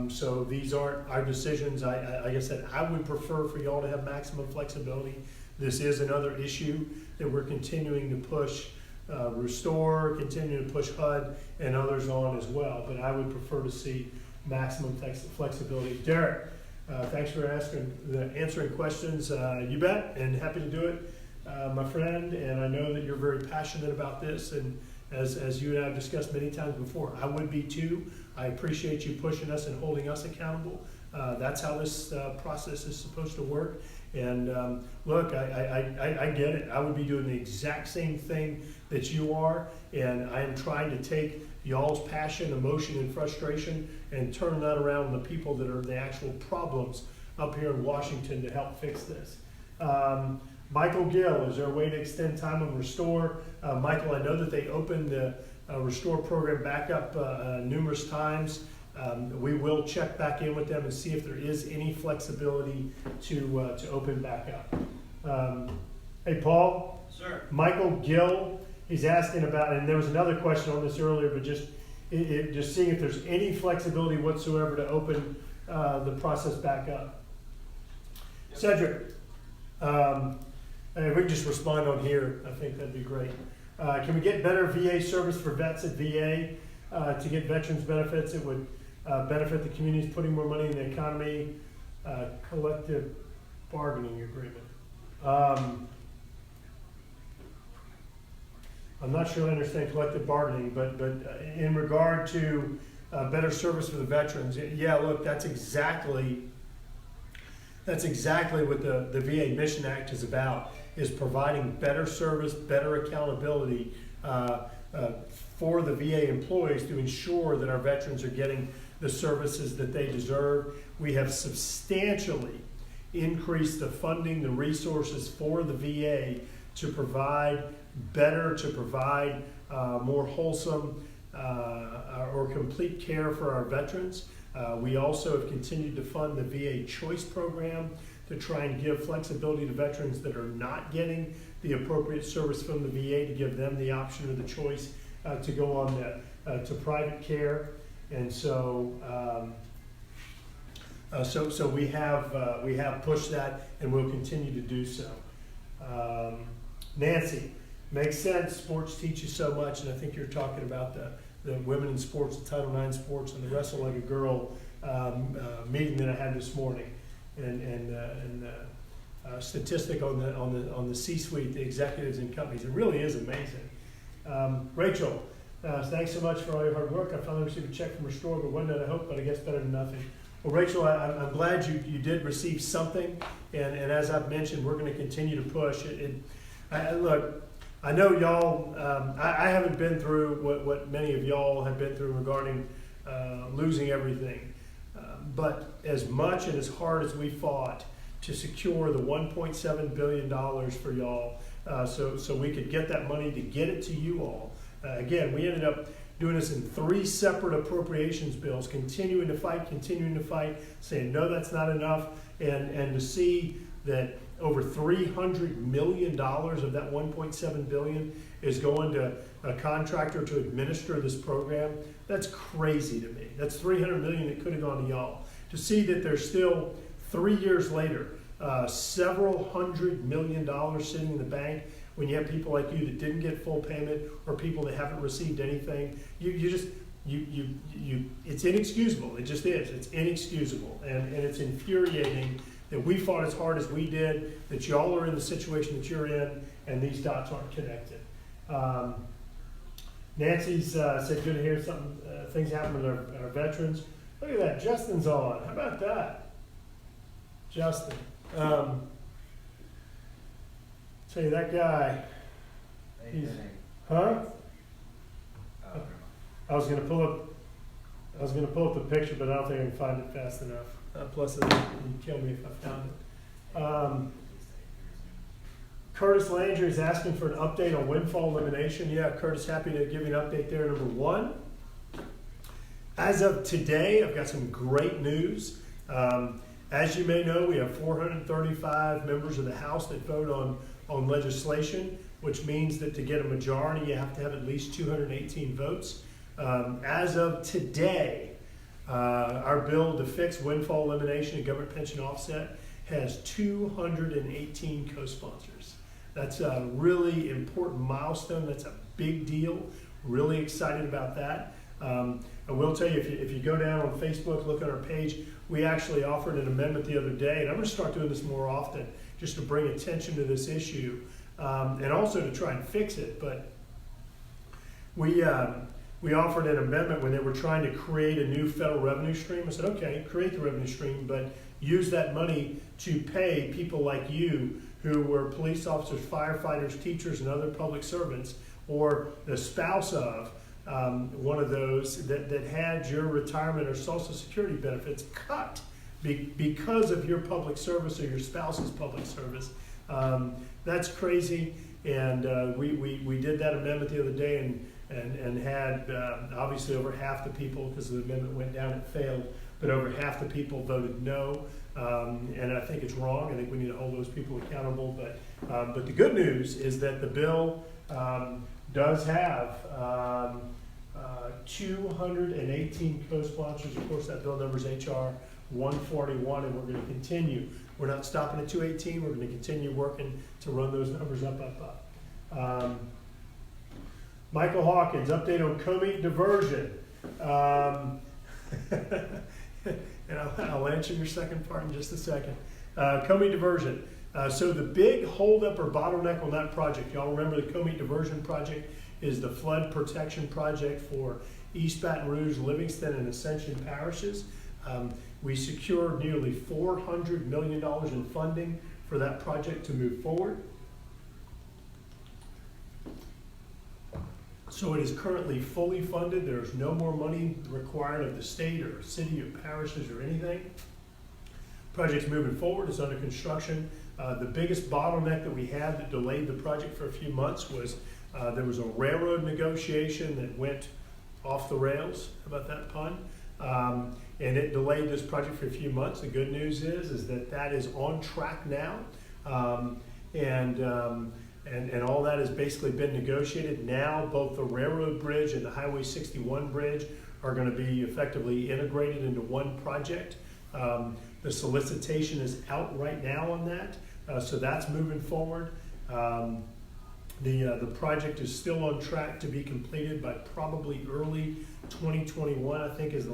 So these aren't our decisions. Like I said, I would prefer for y'all to have maximum flexibility. This is another issue that we're continuing to push Restore, continuing to push HUD and others on as well. But I would prefer to see maximum flexibility. Derek, thanks for answering questions. You bet, and happy to do it, my friend. And I know that you're very passionate about this, and as you and I have discussed many times before, I would be too. I appreciate you pushing us and holding us accountable. That's how this process is supposed to work. And look, I get it. I would be doing the exact same thing that you are, and I am trying to take y'all's passion, emotion, and frustration and turn that around on the people that are the actual problems up here in Washington to help fix this. Michael Gill, is there a way to extend time on Restore? Michael, I know that they opened the Restore program back up numerous times. We will check back in with them and see if there is any flexibility to open back up. Hey, Paul. Sir. Michael Gill, he's asking about, and there was another question on this earlier, but just seeing if there's any flexibility whatsoever to open the process back up. Yep. Cedric, and if we can just respond on here, I think that'd be great. Can we get better VA service for vets at VA to get veterans benefits? It would benefit the communities, putting more money in the economy, collective bargaining agreement. I'm not sure I understand collective bargaining, but in regard to better service for the veterans, yeah, look, that's exactly what the VA Mission Act is about, is providing better service, better accountability for the VA employees to ensure that our veterans are getting the services that they deserve. We have substantially increased the funding, the resources for the VA to provide more wholesome or complete care for our veterans. We also have continued to fund the VA Choice Program to try and give flexibility to veterans that are not getting the appropriate service from the VA, to give them the option or the choice to go on to private care. And so we have pushed that, and we'll continue to do so. Nancy, makes sense. Sports teach you so much, and I think you're talking about the women in sports, the Title IX sports, and the Wrestle Like a Girl meeting that I had this morning, and statistic on the C-suite, the executives and companies. It really is amazing. Rachel, thanks so much for all your hard work. I finally received a check from Restore, but one that I hope, but I guess better than nothing. Well, Rachel, I'm glad you did receive something, and as I've mentioned, we're going to continue to push. Look, I know y'all, I haven't been through what many of y'all have been through regarding losing everything. But as much and as hard as we fought to secure the $1.7 billion for y'all, so we could get that money to get it to you all. Again, we ended up doing this in 3 separate appropriations bills, continuing to fight, saying, no, that's not enough. And to see that over $300 million of that $1.7 billion is going to a contractor to administer this program, that's crazy to me. That's $300 million that could have gone to y'all. To see that there's still 3 years later, several $100 million sitting in the bank, when you have people like you that didn't get full payment, or people that haven't received anything, it's inexcusable. It just is. It's inexcusable, and it's infuriating that we fought as hard as we did, that y'all are in the situation that you're in, and these dots aren't connected. Nancy's said, good to hear something, things happen with our veterans. Look at that, Justin's on. How about that? Justin. Tell you, that guy, he's, huh? I was gonna pull up the picture, but I don't think I can find it fast enough. Plus, it'd kill me if I found it. Curtis Landry is asking for an update on windfall elimination. Yeah, Curtis, happy to give you an update there. Number one, as of today, I've got some great news. As you may know, we have 435 members of the House that vote on legislation, which means that to get a majority, you have to have at least 218 votes. As of today, our bill to fix windfall elimination and government pension offset has 218 co-sponsors. That's a really important milestone. That's a big deal. Really excited about that. I will tell you, if you go down on Facebook, look at our page, we actually offered an amendment the other day, and I'm going to start doing this more often just to bring attention to this issue, and also to try and fix it. But we offered an amendment when they were trying to create a new federal revenue stream. I said, okay, create the revenue stream, but use that money to pay people like you who were police officers, firefighters, teachers, and other public servants, or the spouse of one of those that had your retirement or Social Security benefits cut because of your public service or your spouse's public service. That's crazy, and we did that amendment the other day and had obviously over half the people, because the amendment went down, it failed, but over half the people voted no, and I think it's wrong. I think we need to hold those people accountable, but the good news is that the bill does have 218 co-sponsors. Of course, that bill number is HR 141, and we're going to continue. We're not stopping at 218. We're going to continue working to run those numbers up. Michael Hawkins, update on Comey diversion. And I'll answer your second part in just a second. Comey diversion. So the big holdup or bottleneck on that project, y'all remember the Comey diversion project is the flood protection project for East Baton Rouge, Livingston, and Ascension parishes. We secured nearly $400 million in funding for that project to move forward. So it is currently fully funded. There's no more money required of the state or city or parishes or anything. Project's moving forward. It's under construction. The biggest bottleneck that we had that delayed the project for a few months was there was a railroad negotiation that went off the rails. How about that pun? And it delayed this project for a few months. The good news is that that is on track now. And all that has basically been negotiated. Now both the railroad bridge and the Highway 61 bridge are going to be effectively integrated into one project. The solicitation is out right now on that, so that's moving forward. The project is still on track to be completed by probably early 2021, I think is the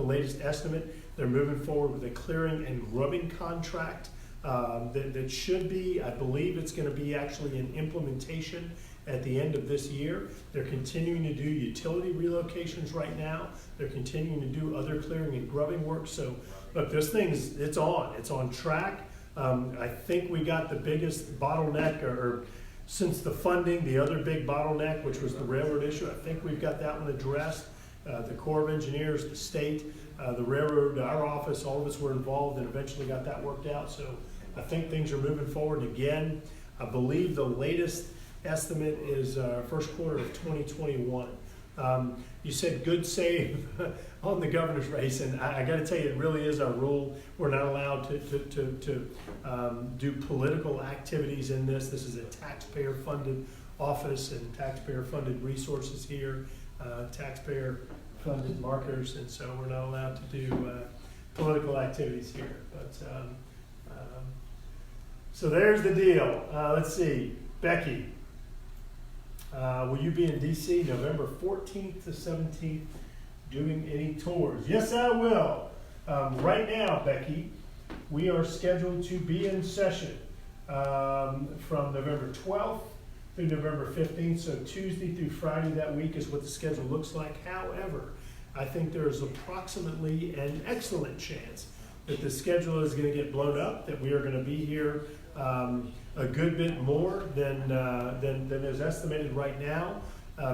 latest estimate. They're moving forward with a clearing and grubbing contract that should be, I believe it's going to be actually in implementation at the end of this year. They're continuing to do utility relocations right now. They're continuing to do other clearing and grubbing work. So look, this thing's, it's on track. I think we got the biggest bottleneck, or since the funding, the other big bottleneck, which was the railroad issue, I think we've got that one addressed. The Corps of Engineers, the state, the railroad, our office, all of us were involved and eventually got that worked out. So I think things are moving forward. Again, I believe the latest estimate is first quarter of 2021. You said good save on the governor's race, and I got to tell you, it really is our rule. We're not allowed to do political activities in this. This is a taxpayer-funded office and taxpayer-funded resources here, taxpayer-funded markers, and so we're not allowed to do political activities here. But so there's the deal. Let's see, Becky. Will you be in DC November 14th to 17th doing any tours? Yes, I will. Right now, Becky, we are scheduled to be in session from November 12th through November 15th. So Tuesday through Friday that week is what the schedule looks like. However, I think there is approximately an excellent chance that the schedule is going to get blown up, that we are going to be here a good bit more than is estimated right now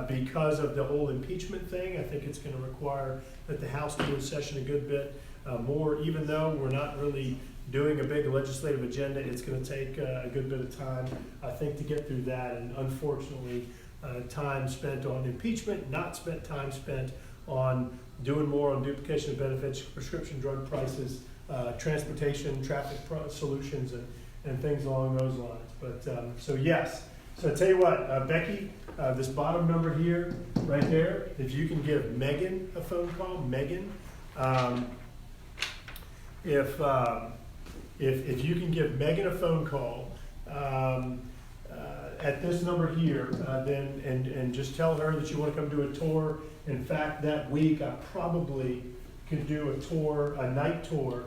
because of the whole impeachment thing. I think it's going to require that the House be in session a good bit more, even though we're not really doing a big legislative agenda. It's going to take a good bit of time, I think, to get through that. And unfortunately, time spent on impeachment, not time spent on doing more on duplication of benefits, prescription drug prices, transportation, traffic solutions, and things along those lines. But so yes, so I tell you what, Becky, this bottom number here, right there, if you can give Megan a phone call, Megan, if you can give Megan a phone call at this number here, then and just tell her that you want to come do a tour. In fact, that week I probably could do a tour, a night tour,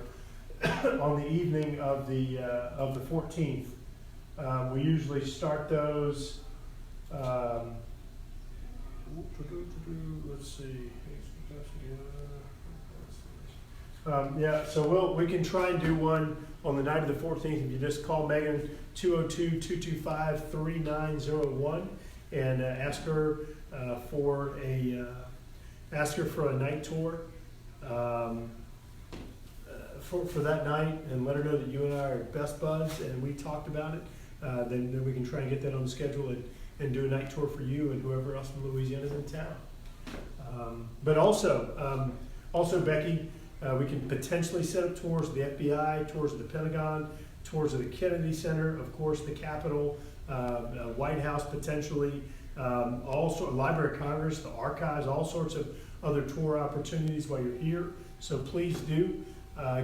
on the evening of the 14th. We usually start those. Let's see. Yeah, so we can try and do one on the night of the 14th. If you just call Megan 202-225-3901 and ask her for a night tour. for that night and let her know that you and I are best buds and we talked about it, then we can try and get that on the schedule and do a night tour for you and whoever else from Louisiana is in town. But also Becky, we can potentially set up tours of the FBI, tours of the Pentagon, tours of the Kennedy Center, of course, the Capitol, White House potentially, also Library of Congress, the archives, all sorts of other tour opportunities while you're here. So please do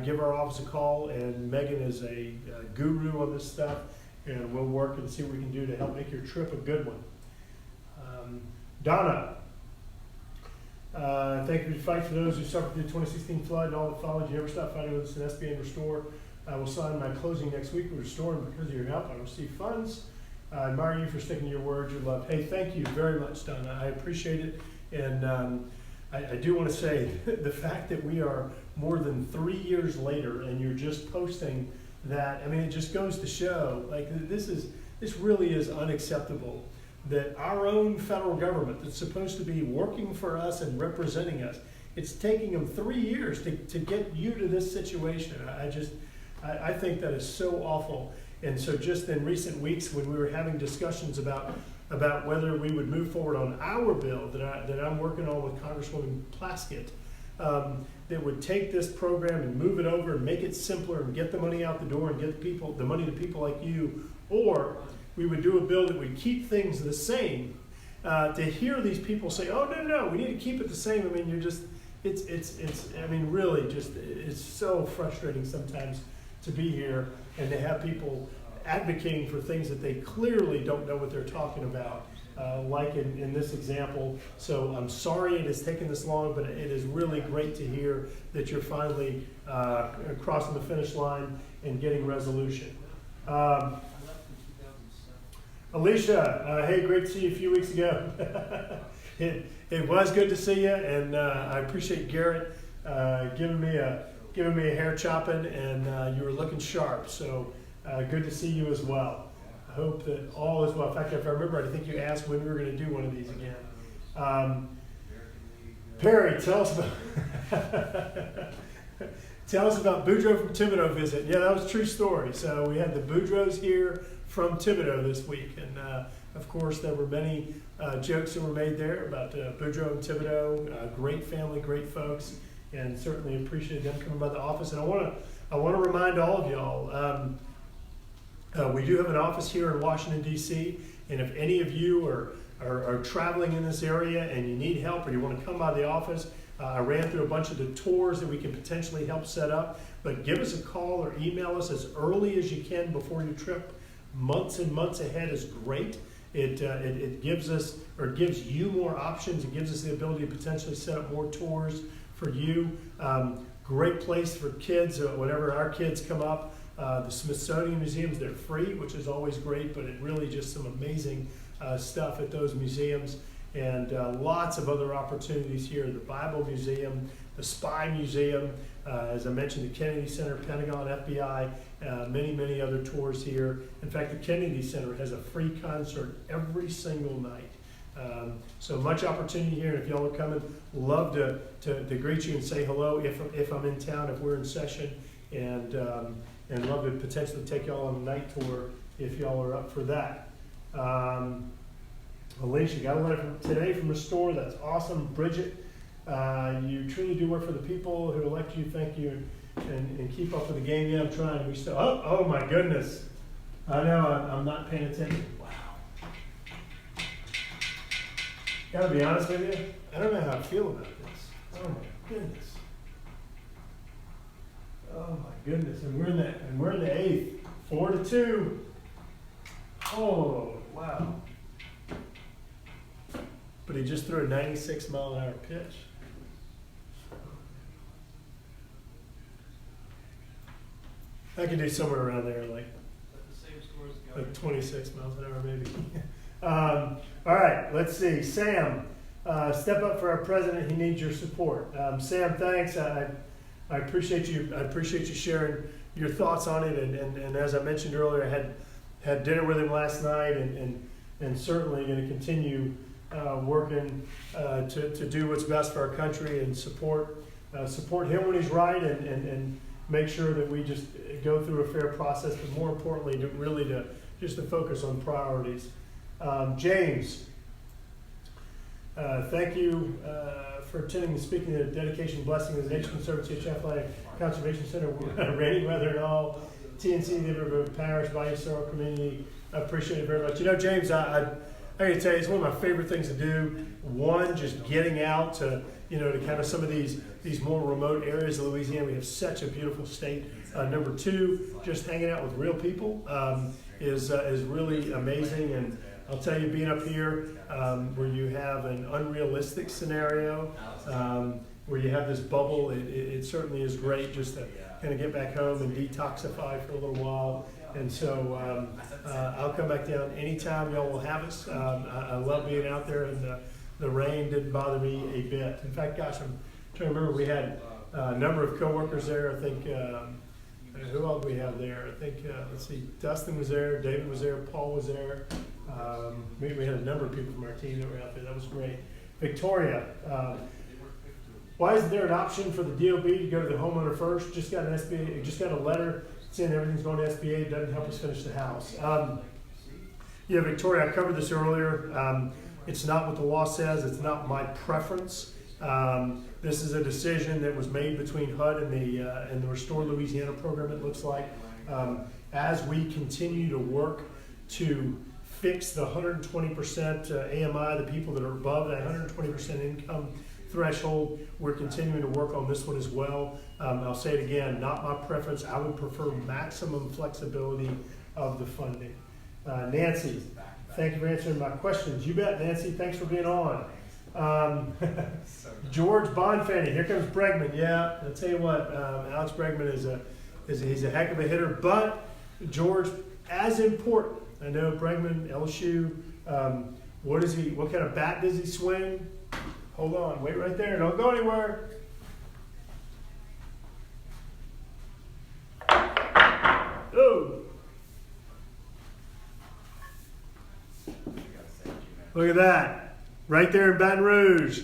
give our office a call, and Megan is a guru on this stuff, and we'll work and see what we can do to help make your trip a good one. Donna, thank you for the fight for those who suffered through the 2016 flood and all that followed. You never stop fighting with us in SBA and Restore. I will sign my closing next week with Restore, and because of your help, I receive funds. I admire you for sticking to your word, your love. Hey, thank you very much, Donna. I appreciate it. And I do want to say the fact that we are more than 3 years later and you're just posting that, I mean, it just goes to show, like, this really is unacceptable that our own federal government that's supposed to be working for us and representing us, it's taking them 3 years to get you to this situation. I think that is so awful. And so just in recent weeks when we were having discussions about whether we would move forward on our bill that I'm working on with Congresswoman Plaskett, that would take this program and move it over and make it simpler and get the money out the door and get the money to people like you, or we would do a bill that would keep things the same. To hear these people say, "Oh no, we need to keep it the same," I mean, it's so frustrating sometimes to be here and to have people advocating for things that they clearly don't know what they're talking about, like in this example. So I'm sorry it has taken this long, but it is really great to hear that you're finally crossing the finish line and getting resolution. Alicia, hey, great to see you a few weeks ago. It was good to see you, and I appreciate Garrett giving me a hair chopping, and you were looking sharp. So good to see you as well. I hope that all is well. In fact, if I remember right, I think you asked when we were going to do one of these again. Perry, tell us about Boudreaux from Thibodeau visit. Yeah, that was a true story. So we had the Boudreaux here from Thibodeau this week, and of course there were many jokes that were made there about Boudreaux and Thibodeau. Great family, great folks, and certainly appreciate them coming by the office. And I want to remind all of y'all, we do have an office here in Washington, D.C., and if any of you are traveling in this area and you need help or you want to come by the office, I ran through a bunch of the tours that we can potentially help set up, but give us a call or email us as early as you can before your trip. Months and months ahead is great. It gives us, or it gives you more options. It gives us the ability to potentially set up more tours for you. Great place for kids, whenever our kids come up. The Smithsonian museums, they're free, which is always great, but it really just some amazing stuff at those museums, and lots of other opportunities here. The Bible Museum, the Spy Museum, as I mentioned, the Kennedy Center, Pentagon, FBI, many other tours here. In fact, the Kennedy Center has a free concert every single night. So much opportunity here, and if y'all are coming, love to greet you and say hello if I'm in town, if we're in session, and love to potentially take y'all on a night tour if y'all are up for that. Alicia, got a letter today from Restore. That's awesome. Bridget, you truly do work for the people who elect you. Thank you, and keep up with the game. Yeah, I'm trying. We still. Oh my goodness! I know I'm not paying attention. Wow. Gotta be honest with you. I don't know how I feel about this. Oh my goodness. Oh my goodness, and we're in the 8th, 4-2. Oh wow! But he just threw a 96-mile-an-hour pitch. I could do somewhere around there, like The same score as the other. 26 miles an hour, maybe. All right, let's see. Sam, step up for our president. He needs your support. Sam, thanks. I appreciate you. I appreciate you sharing your thoughts on it. And as I mentioned earlier, I had dinner with him last night, and certainly going to continue working to do what's best for our country and support him when he's right, and make sure that we just go through a fair process, but more importantly, just to focus on priorities. James, thank you for attending and speaking to the dedication and blessing of the Nation Conservancy Chaplain Conservation Center, rainy weather and all, TNC, neighborhood parish, Bayou Sorrel community. I appreciate it very much. You know, James, I got to tell you, it's one of my favorite things to do. One, just getting out to, to kind of some of these more remote areas of Louisiana. We have such a beautiful state. Number two, just hanging out with real people is really amazing. And I'll tell you, being up here where you have an unrealistic scenario, where you have this bubble, it certainly is great just to kind of get back home and detoxify for a little while. And so I'll come back down anytime y'all will have us. I love being out there, and the rain didn't bother me a bit. In fact, gosh, I'm trying to remember, we had a number of coworkers there. I think, who else do we have there? I think, let's see, Dustin was there, David was there, Paul was there. We had a number of people from our team that were out there. That was great. Victoria, why isn't there an option for the DOB to go to the homeowner first? Just got an SBA, just got a letter saying everything's going to SBA. It doesn't help us finish the house. Yeah, Victoria, I covered this earlier. It's not what the law says. It's not my preference. This is a decision that was made between HUD and the Restore Louisiana program, it looks like. As we continue to work to fix the 120% AMI, the people that are above that 120% income threshold, we're continuing to work on this one as well. I'll say it again, not my preference. I would prefer maximum flexibility of the funding. Nancy, thank you for answering my questions. You bet, Nancy. Thanks for being on. George Bonfanny, here comes Bregman. Yeah, I'll tell you what, Alex Bregman he's a heck of a hitter, but George, as important. I know Bregman, LSU, what kind of bat does he swing? Hold on, wait right there, don't go anywhere. Oh. Look at that, right there in Baton Rouge.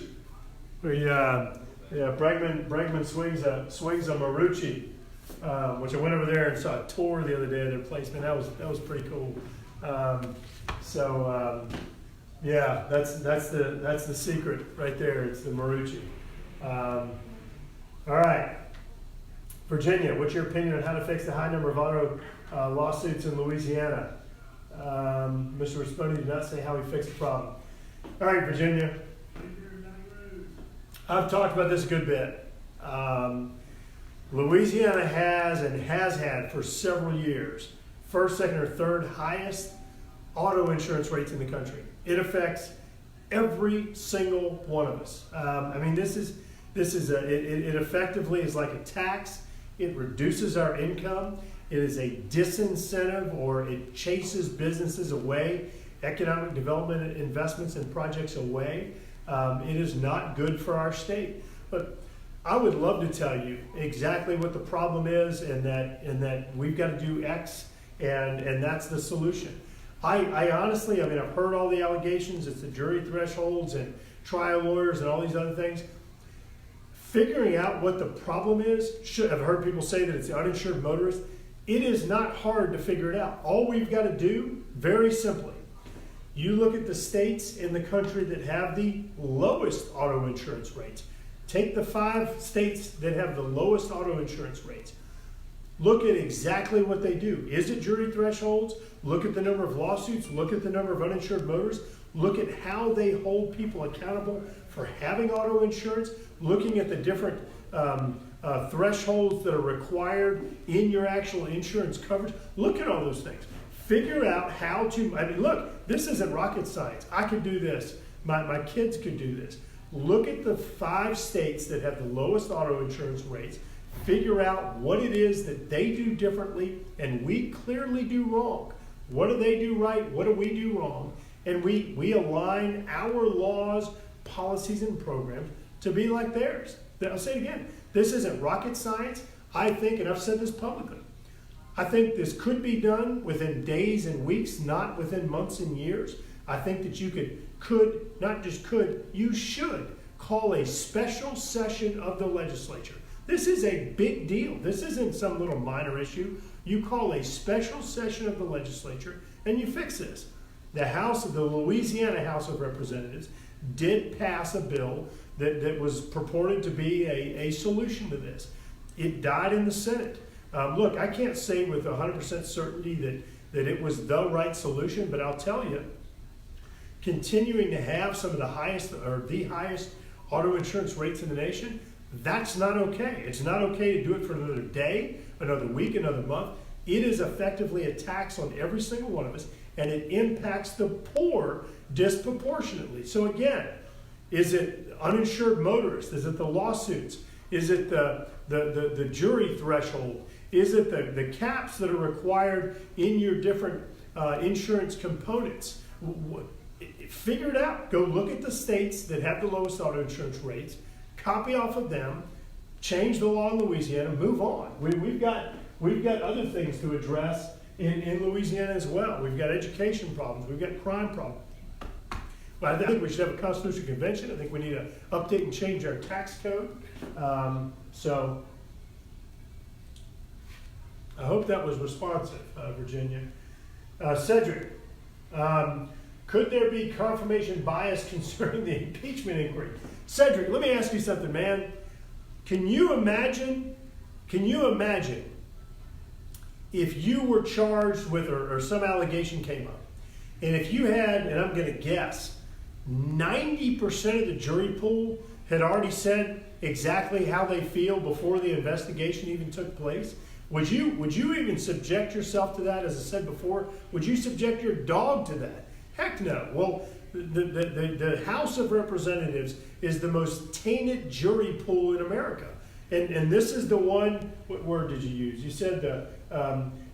Bregman swings a Marucci, which I went over there and saw a tour the other day of their placement. That was pretty cool. Yeah, that's the secret right there. It's the Marucci. All right, Virginia, what's your opinion on how to fix the high number of auto lawsuits in Louisiana? Mr. Risponi did not say how he fixed the problem. All right, Virginia. I've talked about this a good bit. Louisiana has had for several years first, second, or third highest auto insurance rates in the country. It affects every single one of us. I mean, it effectively is like a tax. It reduces our income. It is a disincentive, or it chases businesses away, economic development investments and projects away. It is not good for our state. But I would love to tell you exactly what the problem is, and that we've got to do X, and that's the solution. I honestly, I've heard all the allegations. It's the jury thresholds and trial lawyers and all these other things. Figuring out what the problem is, I've heard people say that it's the uninsured motorist. It is not hard to figure it out. All we've got to do, very simply, you look at the states in the country that have the lowest auto insurance rates. Take the 5 states that have the lowest auto insurance rates. Look at exactly what they do. Is it jury thresholds? Look at the number of lawsuits. Look at the number of uninsured motorists. Look at how they hold people accountable for having auto insurance. Looking at the different thresholds that are required in your actual insurance coverage. Look at all those things. Figure out how to, look, this isn't rocket science. I could do this. My kids could do this. Look at the 5 states that have the lowest auto insurance rates. Figure out what it is that they do differently and we clearly do wrong. What do they do right? What do we do wrong? And we align our laws, policies, and programs to be like theirs. I'll say it again. This isn't rocket science. I think, and I've said this publicly, I think this could be done within days and weeks, not within months and years. I think that you you should call a special session of the legislature. This is a big deal. This isn't some little minor issue. You call a special session of the legislature and you fix this. The Louisiana House of Representatives did pass a bill that was purported to be a solution to this. It died in the Senate. Look, I can't say with 100% certainty that it was the right solution, but I'll tell you, continuing to have some of the highest auto insurance rates in the nation, that's not okay. It's not okay to do it for another day, another week, another month. It is effectively a tax on every single one of us, and it impacts the poor disproportionately. So again, is it uninsured motorists? Is it the lawsuits? Is it the jury threshold? Is it the caps that are required in your different insurance components? Figure it out. Go look at the states that have the lowest auto insurance rates, copy off of them, change the law in Louisiana, move on. We've got other things to address in Louisiana as well. We've got education problems. We've got crime problems. But I think we should have a constitutional convention. I think we need to update and change our tax code. So I hope that was responsive, Virginia. Cedric, could there be confirmation bias concerning the impeachment inquiry? Cedric, let me ask you something, man. Can you imagine if you were charged with, or some allegation came up, and if you had, and I'm going to guess, 90% of the jury pool had already said exactly how they feel before the investigation even took place? Would you even subject yourself to that? As I said before, would you subject your dog to that? Heck no. Well, the House of Representatives is the most tainted jury pool in America. And this is the one, what word did you use? You said,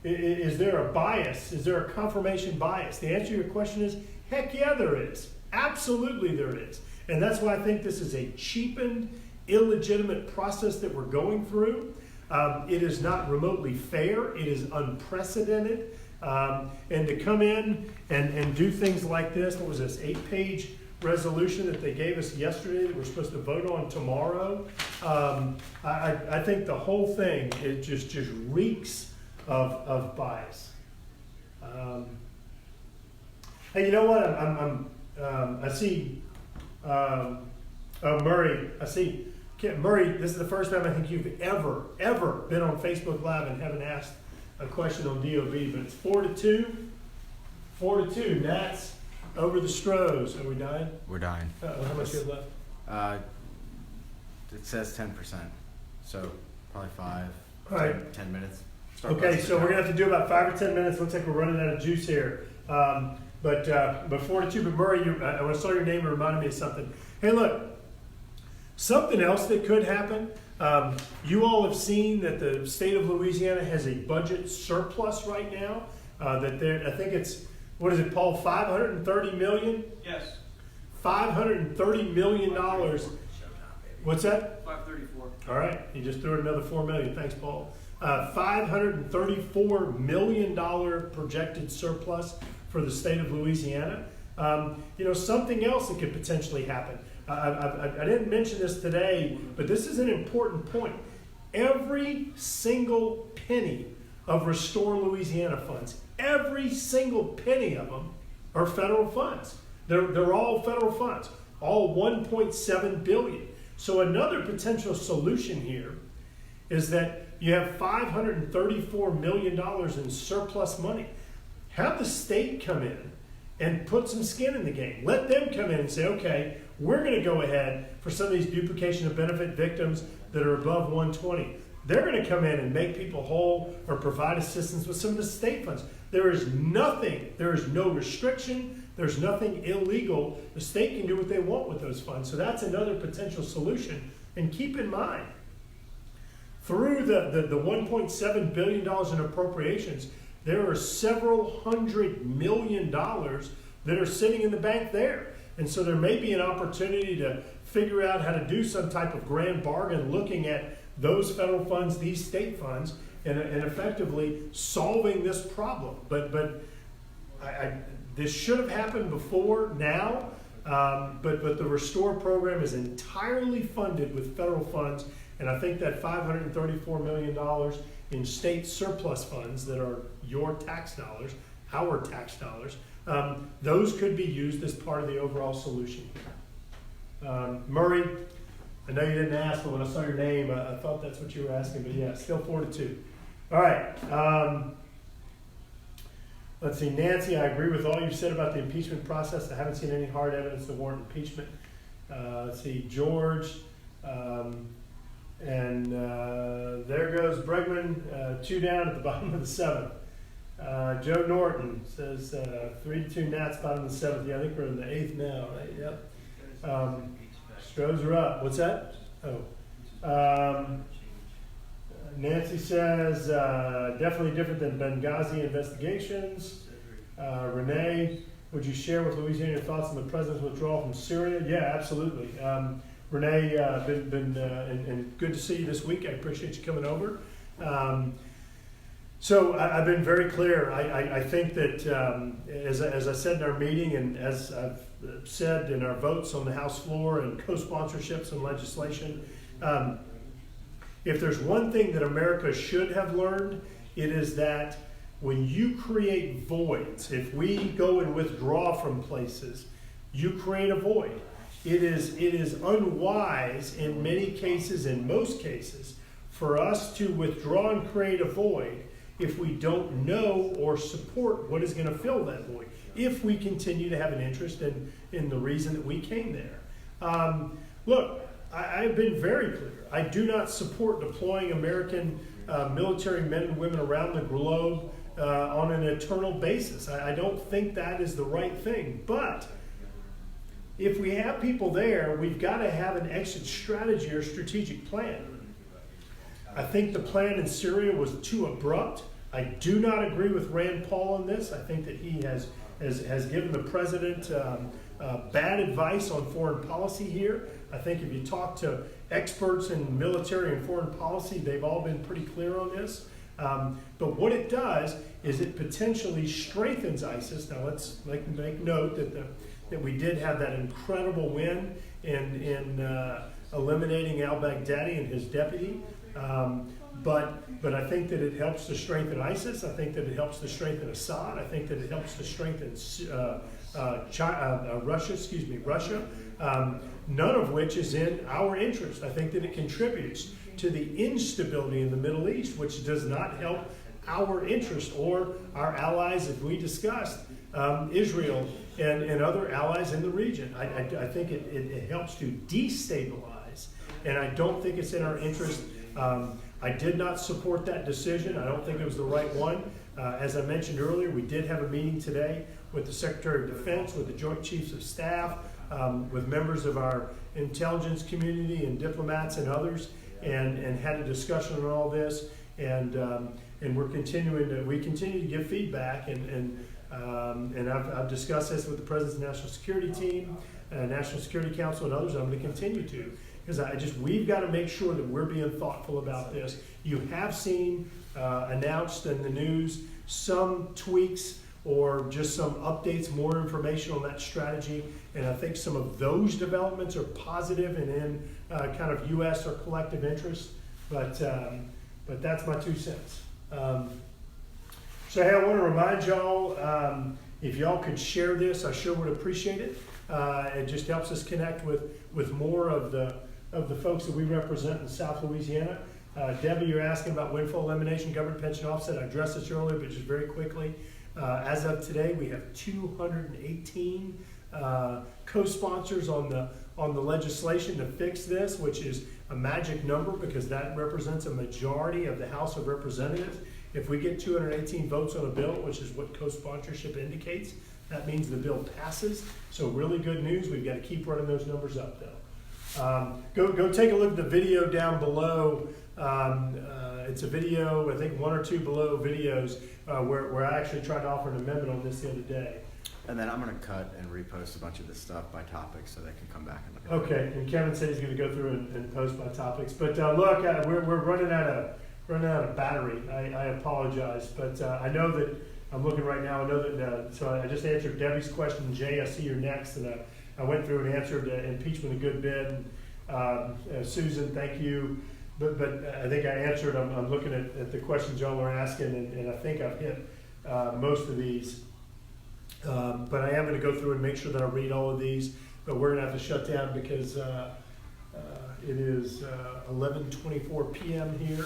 is there a bias? Is there a confirmation bias? The answer to your question is, heck yeah, there is. Absolutely there is. And that's why I think this is a cheapened, illegitimate process that we're going through. It is not remotely fair. It is unprecedented. And to come in and do things like this, what was this, 8-page resolution that they gave us yesterday that we're supposed to vote on tomorrow, I think the whole thing, it just reeks of bias. Hey, you know what? I see Murray. I see Murray. This is the first time I think you've ever been on Facebook Live and haven't asked a question on DOB. But it's 4-2. 4-2. Nats over the Stros. Are we dying? We're dying. How much you have left? It says 10%, so probably 5, All right. 10 minutes. Okay, so we're gonna have to do about 5 or 10 minutes. Looks like we're running out of juice here. But 4-2. But Murray, I want to saw your name and reminded me of something. Hey, look, something else that could happen. You all have seen that the state of Louisiana has a budget surplus right now. I think it's, what is it, Paul? $530 million. Yes, $530 million. What's that? 534. All right, you just threw in another $4 million. Thanks, Paul. $534 million projected surplus for the state of Louisiana. Something else that could potentially happen. I didn't mention this today, but this is an important point. Every single penny of Restore Louisiana funds, every single penny of them are federal funds. They're all federal funds, all $1.7 billion. So another potential solution here is that you have $534 million in surplus money. Have the state come in and put some skin in the game. Let them come in and say, okay, we're going to go ahead for some of these duplication of benefit victims that are above 120. They're going to come in and make people whole or provide assistance with some of the state funds. There is no restriction, there's nothing illegal. The state can do what they want with those funds. So that's another potential solution. And keep in mind, through the $1.7 billion in appropriations, there are several $100 million that are sitting in the bank there. And so there may be an opportunity to figure out how to do some type of grand bargain looking at those federal funds, these state funds, and effectively solving this problem. But this should have happened before now, but the Restore program is entirely funded with federal funds, And I think that $534 million in state surplus funds that are your tax dollars, our tax dollars, those could be used as part of the overall solution here. Murray, I know you didn't ask, but when I saw your name, I thought that's what you were asking, but yeah, still 4-2. All right. Let's see, Nancy, I agree with all you've said about the impeachment process. I haven't seen any hard evidence to warrant impeachment. Let's see, George, and there goes Bregman, 2 down at the bottom of the 7th. Joe Norton says 3-2 Nats, bottom of the 7th. Yeah, I think we're in the 8th now, right? Yep. Stros are up. What's that? Oh. Nancy says, definitely different than Benghazi investigations. Renee, would you share with Louisiana your thoughts on the president's withdrawal from Syria? Yeah, absolutely. Renee, and good to see you this week. I appreciate you coming over. So I've been very clear. I think that, as I said in our meeting, and as I've said in our votes on the House floor and co-sponsorships and legislation, if there's one thing that America should have learned, it is that when you create voids, if we go and withdraw from places, you create a void. It is unwise in many cases, in most cases, for us to withdraw and create a void if we don't know or support what is going to fill that void, if we continue to have an interest in the reason that we came there. Look, I've been very clear. I do not support deploying American military men and women around the globe on an eternal basis. I don't think that is the right thing. But if we have people there, we've got to have an exit strategy or strategic plan. I think the plan in Syria was too abrupt. I do not agree with Rand Paul on this. I think that he has given the president bad advice on foreign policy here. I think if you talk to experts in military and foreign policy, they've all been pretty clear on this. But what it does is it potentially strengthens ISIS. Now let's make note that we did have that incredible win in eliminating al-Baghdadi and his deputy. But I think that it helps to strengthen ISIS. I think that it helps to strengthen Assad. I think that it helps to strengthen Russia. None of which is in our interest. I think that it contributes to the instability in the Middle East, which does not help our interest or our allies, as we discussed, Israel and other allies in the region. I think it helps to destabilize, and I don't think it's in our interest. I did not support that decision. I don't think it was the right one. As I mentioned earlier, we did have a meeting today with the Secretary of Defense, with the Joint Chiefs of Staff, with members of our intelligence community and diplomats and others, and had a discussion on all this. And we continue to give feedback, and I've discussed this with the President's National Security Team, National Security Council, and others. I'm going to continue to, because we've got to make sure that we're being thoughtful about this. You have seen announced in the news some tweaks or just some updates, more information on that strategy, and I think some of those developments are positive and in kind of U.S. or collective interest. But that's my 2 cents. So hey, I want to remind y'all, if y'all could share this, I sure would appreciate it. It just helps us connect with more of the folks that we represent in South Louisiana. Debbie, you're asking about windfall elimination, government pension offset. I addressed this earlier, but just very quickly. As of today, we have 218 co-sponsors on the legislation to fix this, which is a magic number because that represents a majority of the House of Representatives. If we get 218 votes on a bill, which is what co-sponsorship indicates, that means the bill passes. So really good news. We've got to keep running those numbers up, though. Go take a look at the video down below. It's a video, I think 1 or 2 below videos where I actually tried to offer an amendment on this the other day. And then I'm going to cut and repost a bunch of this stuff by topic so they can come back and look at it. Okay, and Kevin said he's going to go through and post by topics. But look, we're running out of battery. I apologize, but I know that I'm looking right now. I know that so I just answered Debbie's question. Jay, I see you're next, and I went through and answered impeachment a good bit. Susan, thank you. but I think I answered, I'm looking at the questions y'all are asking, and I think I've hit most of these. But I am gonna go through and make sure that I read all of these, but we're gonna have to shut down because it is 11:24 p.m. here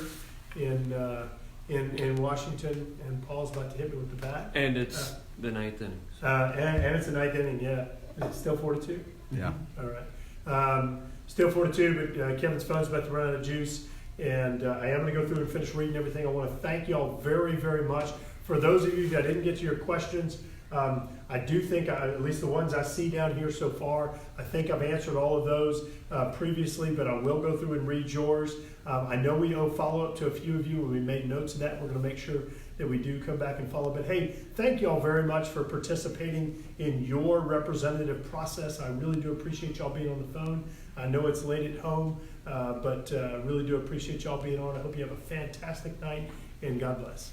in Washington, and Paul's about to hit me with the bat. And it's the ninth inning. And it's a ninth inning, yeah. Is it still 4-2? Yeah. All right. Still 4-2, but Kevin's phone's about to run out of juice. And I am going to go through and finish reading everything. I want to thank y'all very, very much. For those of you that didn't get to your questions, I do think, at least the ones I see down here so far, I think I've answered all of those previously, but I will go through and read yours. I know we owe follow-up to a few of you, and we made notes of that. We're going to make sure that we do come back and follow. But hey, thank you all very much for participating in your representative process. I really do appreciate y'all being on the phone. I know it's late at home, but really do appreciate y'all being on. I hope you have a fantastic night, and God bless.